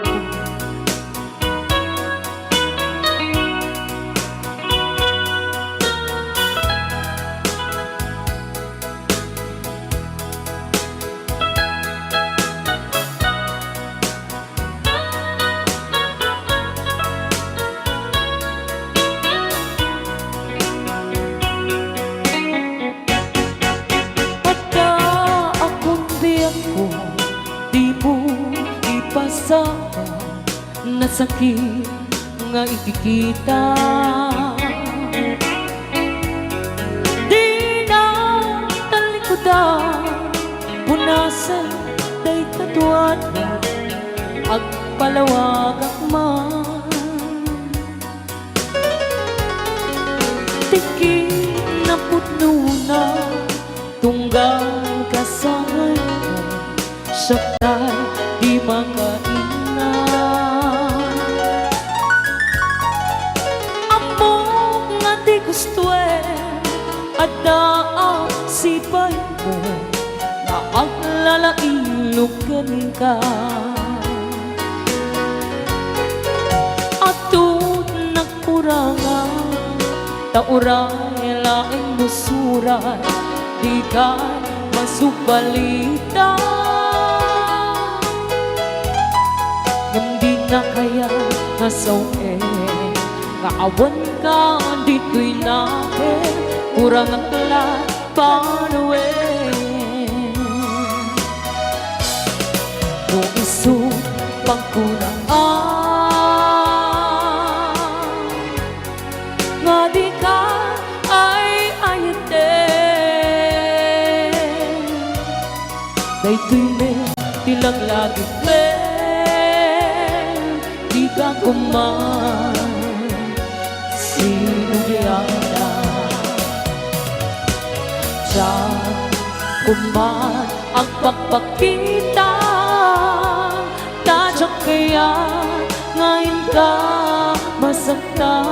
Ada akong biyak ko, di mo ipasama na sakit nga ikikita. Di na talikodan, punasan day tatuan ag palawag akman. Tiki na putno na tunggal kasangay mo, syaptay di makaina. Amo nga di gusto at ang sipay mo na ang lalailog ganing ka. Atut nagkurangan, tauray laing musuray, di ka masubalita. Hindi na kaya nasawe, kaawan ka dito'y natin, kurang ang lahat panuwi. Kung iso pagkuraan, nga di ka ay ayatin. Dayto'y may tilang lagi di ka kuman sinugiyana. Diyan kuman ang pagpakita, Sadya kaya ngayon ka masaktan.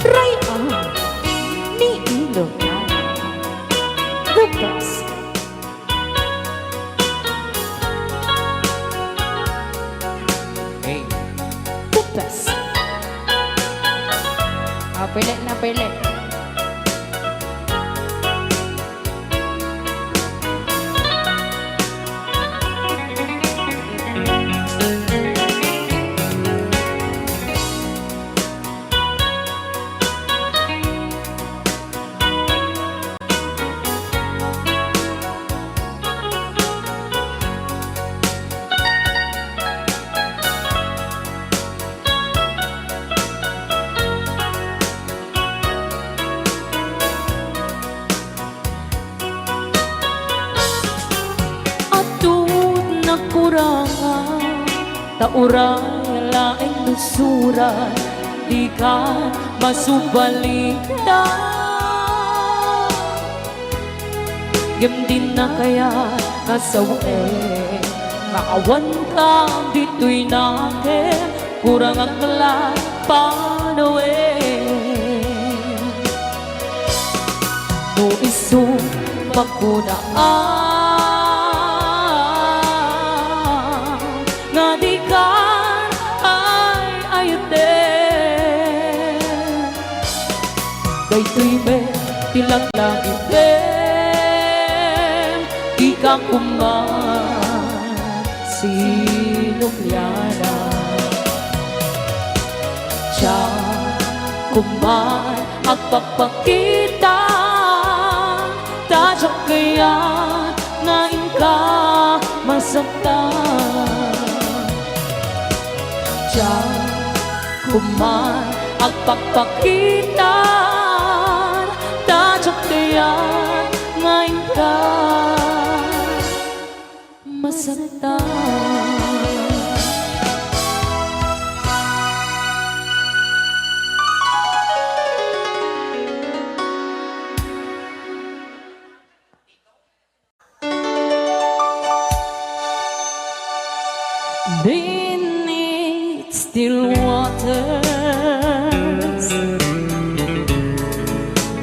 Rayaan ni Ilocano, the best. Hey. The best. Pili na pili. Kurangan, tauray laing lusuran, di ka masubaliktan. Gamdin na kaya kasawe, maawan ka dito'y nakin, kurang ang kalat panawin. No isong magkunaan, nga di ka ay ayatin. Daytoy me tilang langit din, di ka kuman sinulyana. Siya kuman at papakita, tadya kaya ngayon ka masaktan. Kuman ang pagpakitan, tadyak kaya ngayon ka masaktan. Beneath still waters,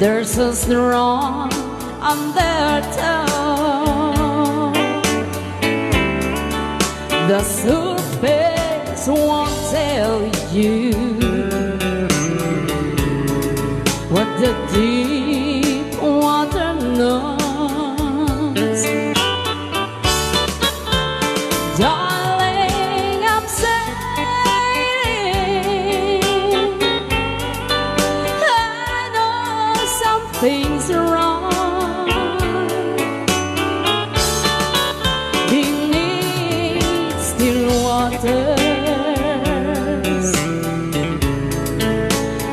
there's a strong undertow. The surface won't tell you what the deep water knows. Things wrong beneath still waters.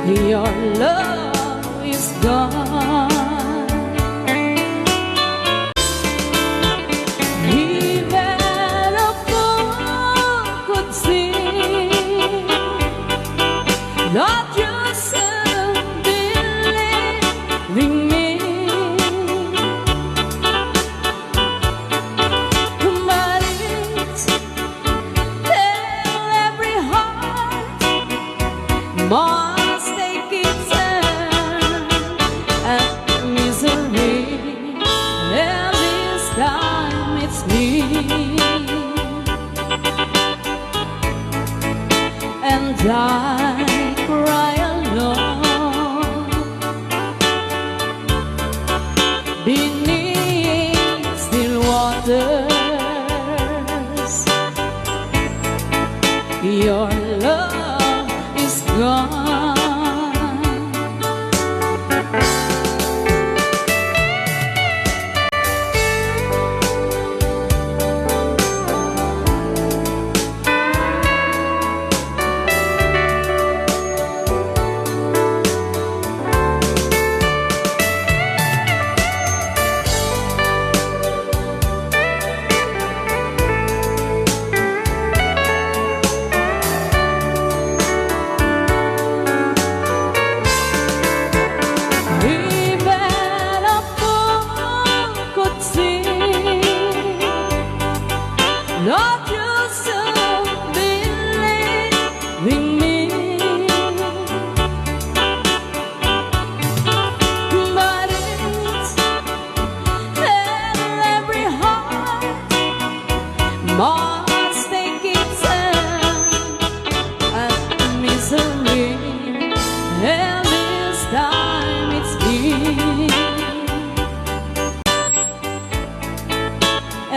Your love is gone. Even a fool could see that you're me. But it's tell every heart must take its turn at misery, and this time it's me. And I cry alone beneath still waters. Your love is gone.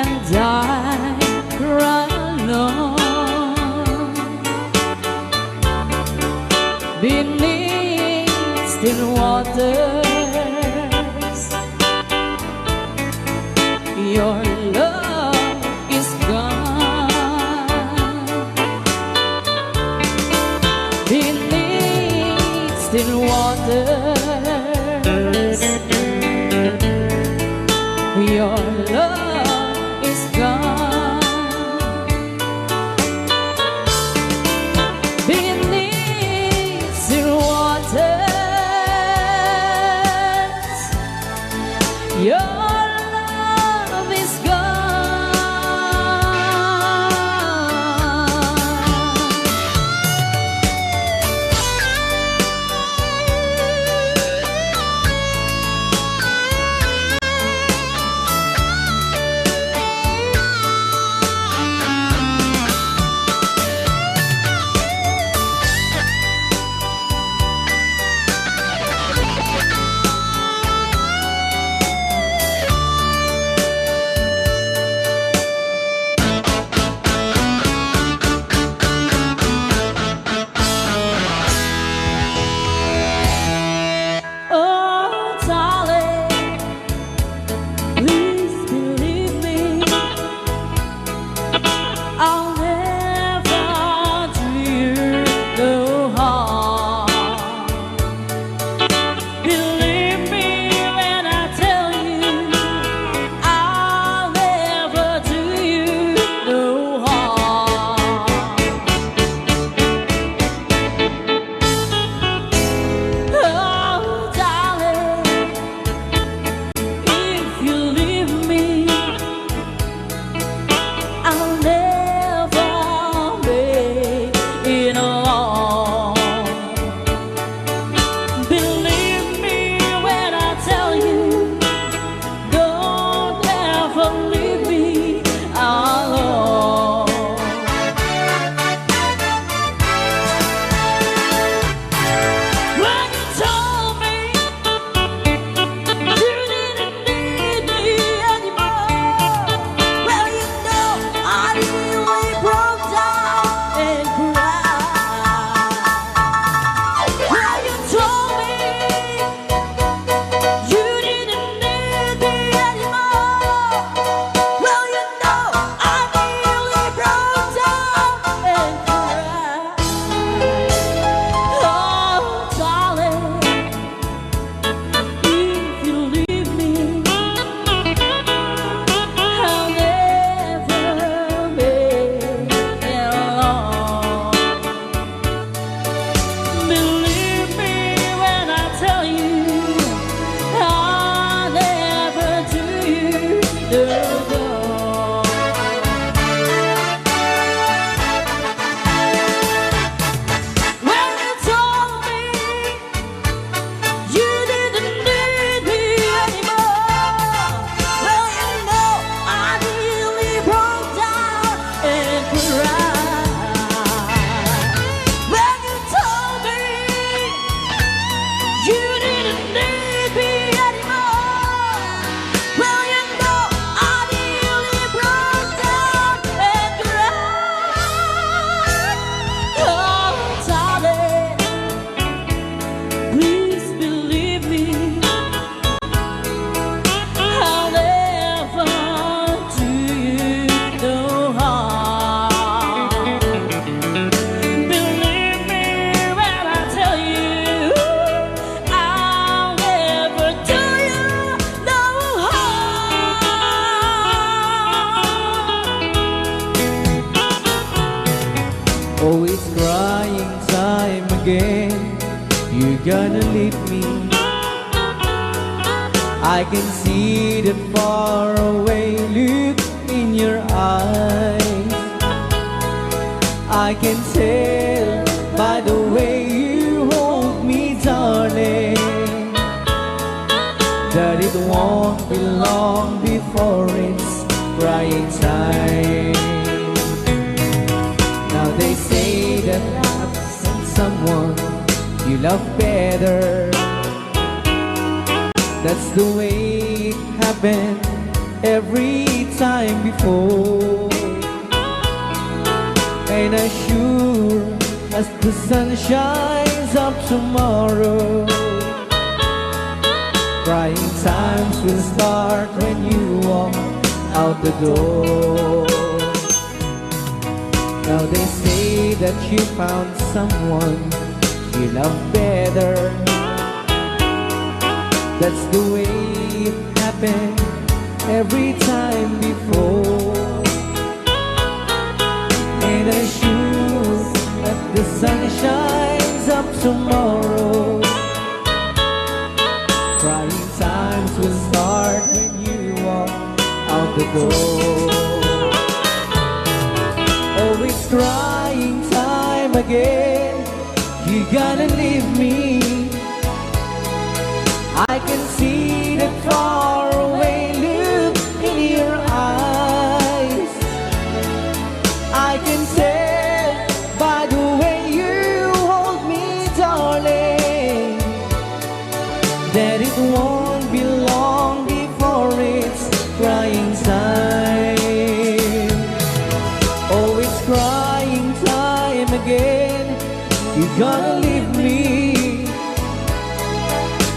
and I cry alone beneath still waters. Your love is gone beneath still waters. Your love is gone beneath still waters. Your love is Always crying time again, you're gonna leave me. I can see that far away look in your eyes. I can tell by the way you hold me, darling, that it won't be long before it's crying time. Now they say that absent someone you love better. That's the way it happened every time before. And as sure as the sun shines up tomorrow, crying times will start when you walk out the door. Now they say that you found someone you love better. That's the way it happened every time before. And as sure as the sun shines up tomorrow, crying times will start when you walk out the door. Oh, it's crying time again. You gotta leave me. I can see that far away look in your eyes. I can tell by the way you hold me, darling, that it won't be long before it's crying time. Oh, it's crying time again. You gotta leave me.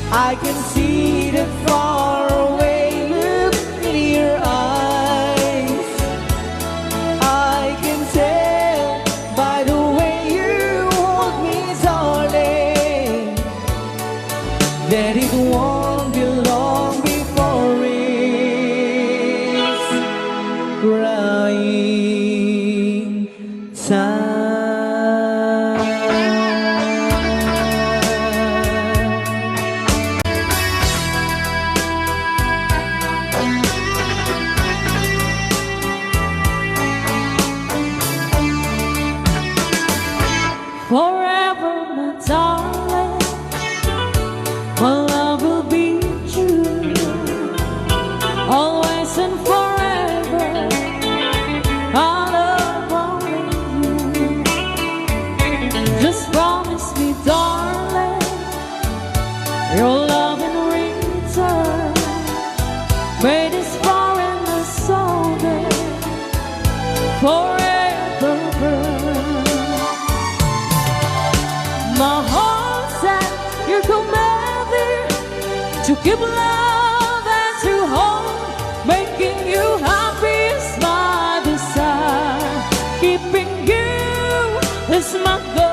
I can see that far away look in your eyes. I can tell by the way you hold me, darling, that it won't be long before it's crying time. Forever, my darling, my love will be true. Always and forever, I love only you. Just promise me, darling, your love in return. Made this far in the soul, forever burn. My heart said you're commanded to give love and to hold. Making you happy is my desire. Keeping you is my goal.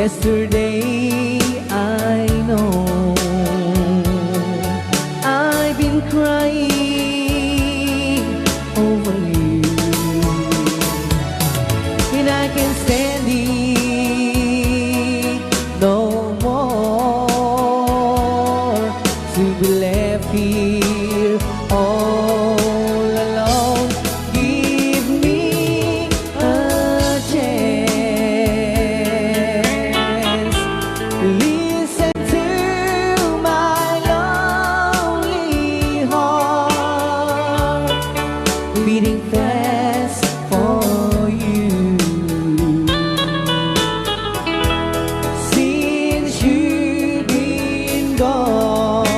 Yesterday I know I've been crying over you, and I can't stand it no more to be left here all alone. Give me a chance. Listen to my lonely heart beating fast for you. Since you've been gone,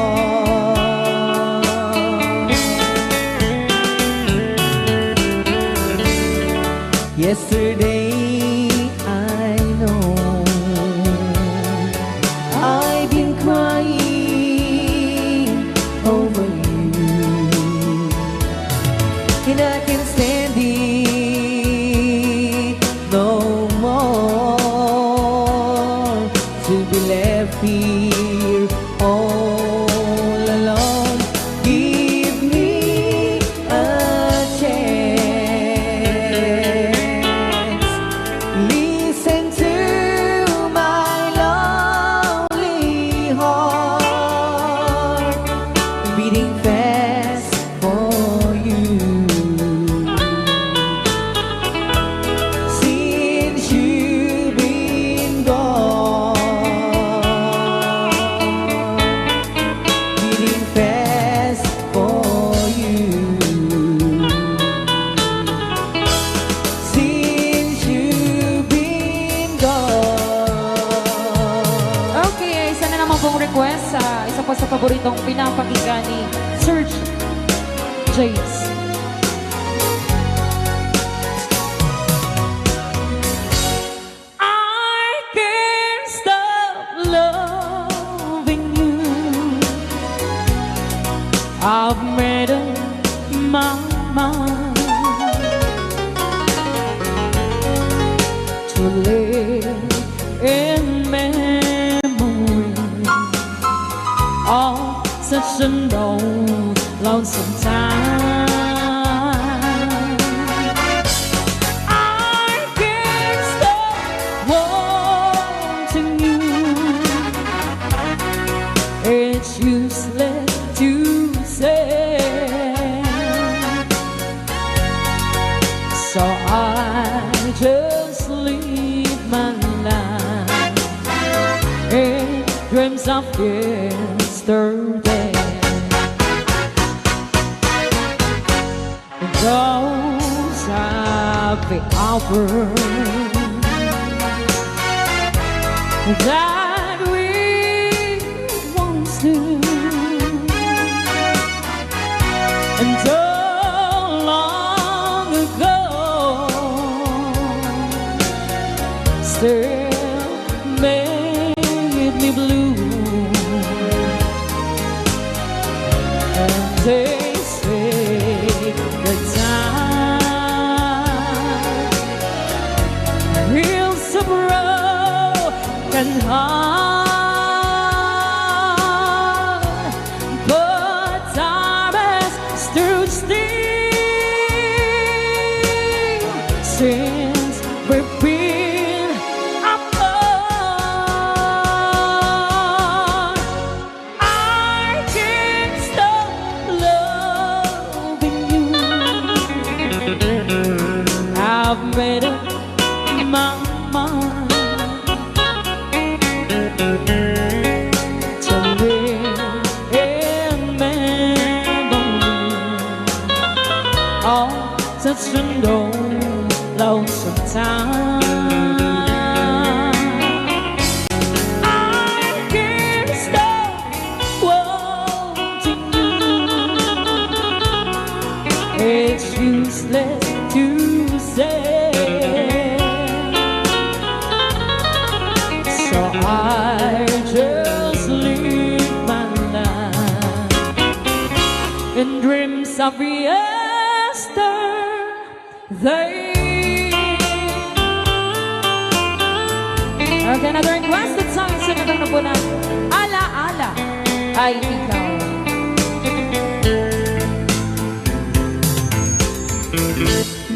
yesterday I know I've been crying over you, and I can't stand it no more to be left here all alone. Give me a chance. Listen to my lonely heart beating fast for you. Since you've been gone, beating fast for you. Since you've been gone. Okay, isa na naman pong request sa isa po sa paboritong pinapakinggan ni Serge James. I can't stop loving you. I've made up my mind to live in memory of such a lonesome time. I can't stop wanting you. It's useless to say, so I just live my life in dreams of yesterday. Those are the hours that we once knew, and so long ago still made me blue. And they say the time heals a broken heart, but time has stood still since we've been apart. I can't stop loving you. I've made up my mind to live in memory of such a lonesome time. I can't stop wanting you. It's useless to say, so I just live my life in dreams of yesterday. Okay, another requested song. Sunod na po na Ala-ala ay ikaw.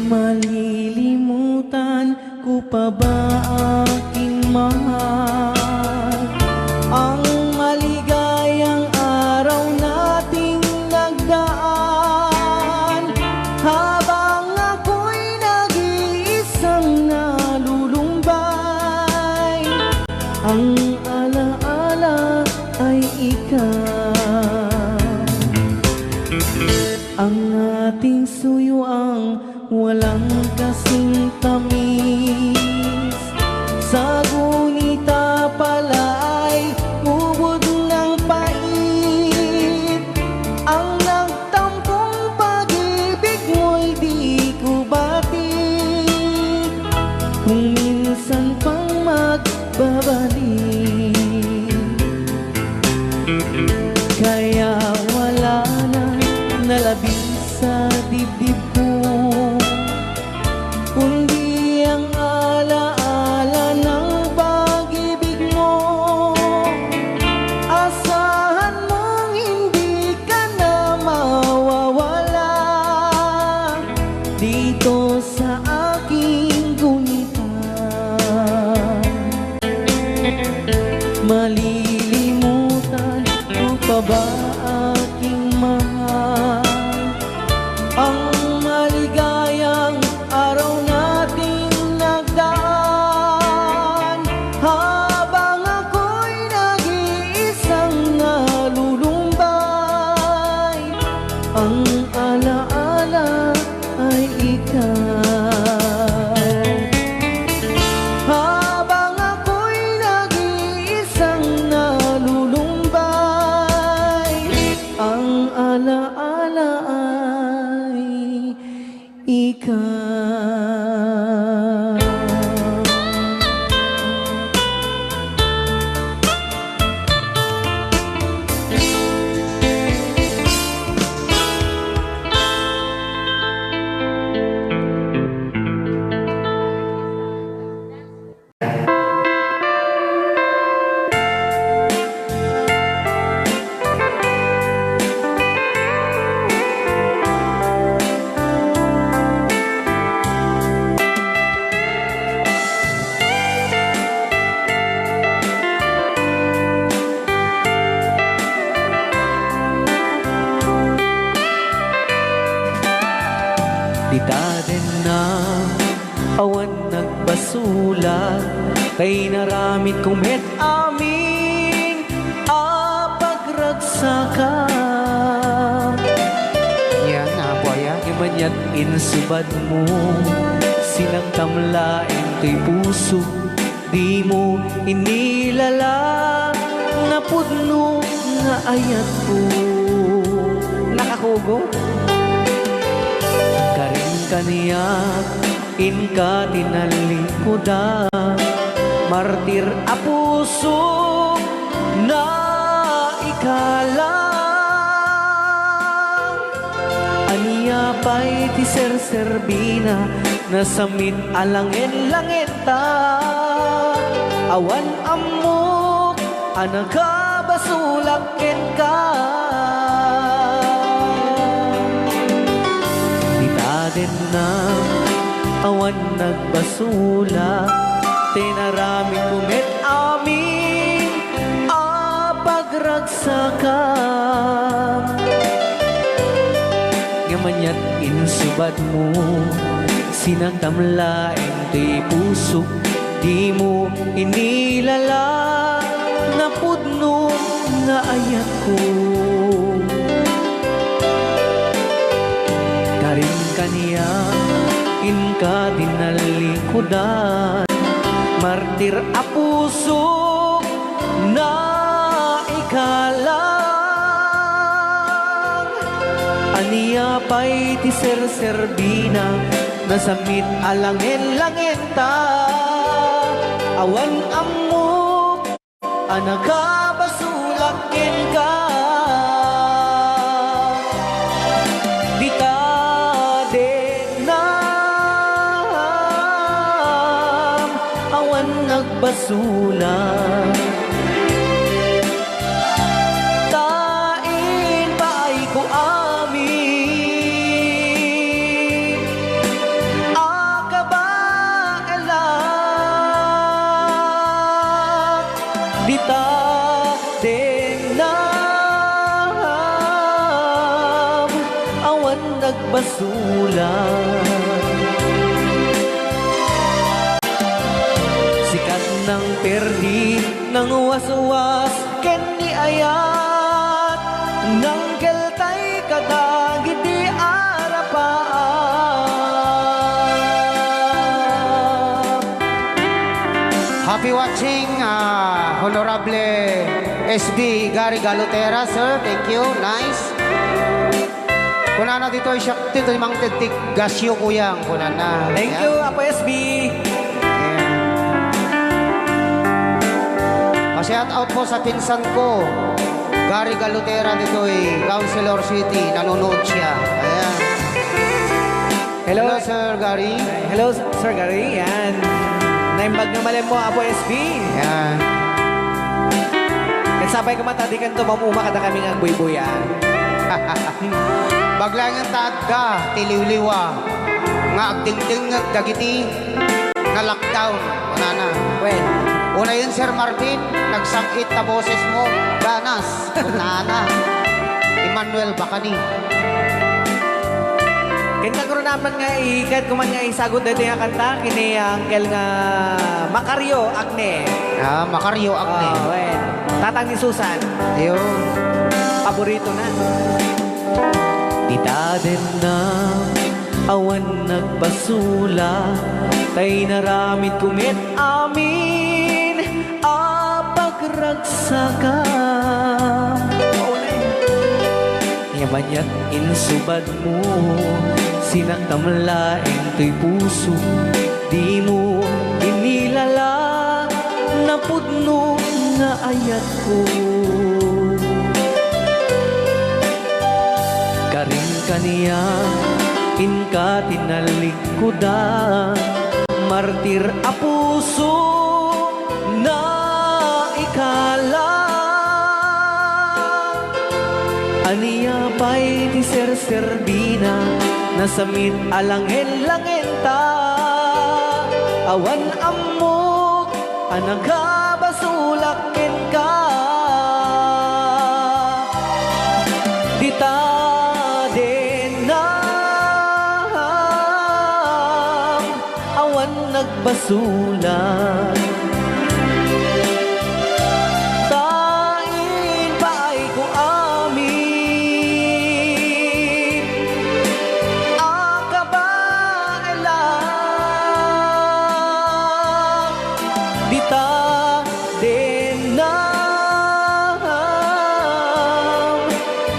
Malilimutan ko pa ba aking mahal ang maligayang araw nating nagdaan habang ako'y nag-iisang nalulumbay. Ang alaala ay ikaw, ang ating suyuang walang kasing tamis. Sa gunita pala ay ubod ng pait. Ang nagtampong pag-ibig mo'y di ko batik. Kung minsan pang magbabalik, kaya wala na nalabing sa dibdib ko, kundi ang alaala ng pag-ibig mo. Asahan mong hindi ka na mawawala dito sa aking gunita. Malilimutan ko pa ba aking mahal ang maligayang araw nating nagdaan habang ako'y nag-iisang nalulumbay. Ang alaala ay ikaw, habang ako'y nag-iisang nalulumbay. Ang alaala ay ikaw. Ditaden na awan nagbasulat kay naramit kong met aming apagragsakan. Yan na po yan. Imanyat insubad mo silang tamlain to'y puso, di mo inilala na pudno nga ayat ko. Nakakugo kaniyak inka tinalingkuda, martir a puso na ikalang. Aniya pa'y ti serserbina na samit alangin langeta, awan amok anagabasulakin ka. Din na awan nagbasula, tinarami kumit amin apagragsakan. Ngamanya't insubad mo sinagtamlain to'y puso, di mo inilala na pudno nga ayat ko. Karin kaniya inka dinalikudan, martir a puso na ikalang. Aniya pa'y ti serserbina na samit alangin langeta, awan amok anagabasulakin ka. Awan nag nagbasula. Tain pa ay ko amin, akaba elak, dita denam, awan nagbasula. Sikat ng perdi, ng waswas, ken ni ayat, ng keltay kadagit di arapaan. Happy watching, Honorable SB Gary Galutera, sir. Thank you. Nice. Kunana dito ay siya dito mang tetik gasyo kuyang kunana. Thank you, Apo SB. Shout out po sa pinsan ko, Gary Galutera dito ay Councilor City, nanonood siya. Ayan. Hello, Hello Sir Gary. Hello, Sir Gary. Yan. Naimbag na malim mo, Apo SB. Ayan. Nagsabay ka matadikan to, mamuma kada kami nga buy-buyan. Baglang ang taad ka, tiliwliwa, nga agdingding nga dagiti, nga lockdown. Kunana. Well, Una yun, Sir Marvin, nagsangkit na boses mo, ganas, kunana. Emmanuel Bacani. kaya naman nga ikat kuman nga isagot dito yung kanta, kini Angel nga Macario Agne. Macario Agne. Well, tatang ni Susan. Ayun. Paborito na. Itaden na awan nagbasula, tay naramid kumit amin apagragsaka. Yamanyak insubad mo, sinagtamlaeng to'y puso, di mo inilala na pudno nga ayat ko. Karing kaniya inka tinalikudan, martir a puso na ikala. Aniya pa'y di ser-serbina, nasamit alangin-langin ta. Awan amok, anagabasulakin ka. Dita denam, awan nagbasulan. Tain pa ay ko amin, akaba elak, dita denam,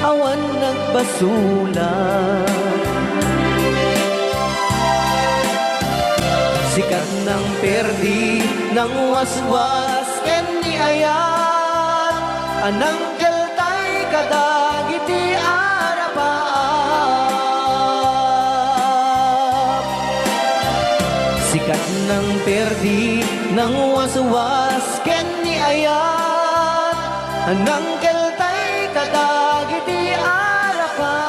awan nagbasulan. Sikat ng perdi, ng waswas, ken ni ayat, anang keltay kadagiti arapap. Sikat ng perdi, ng waswas, ken ni ayat, anang keltay kadagiti arapap.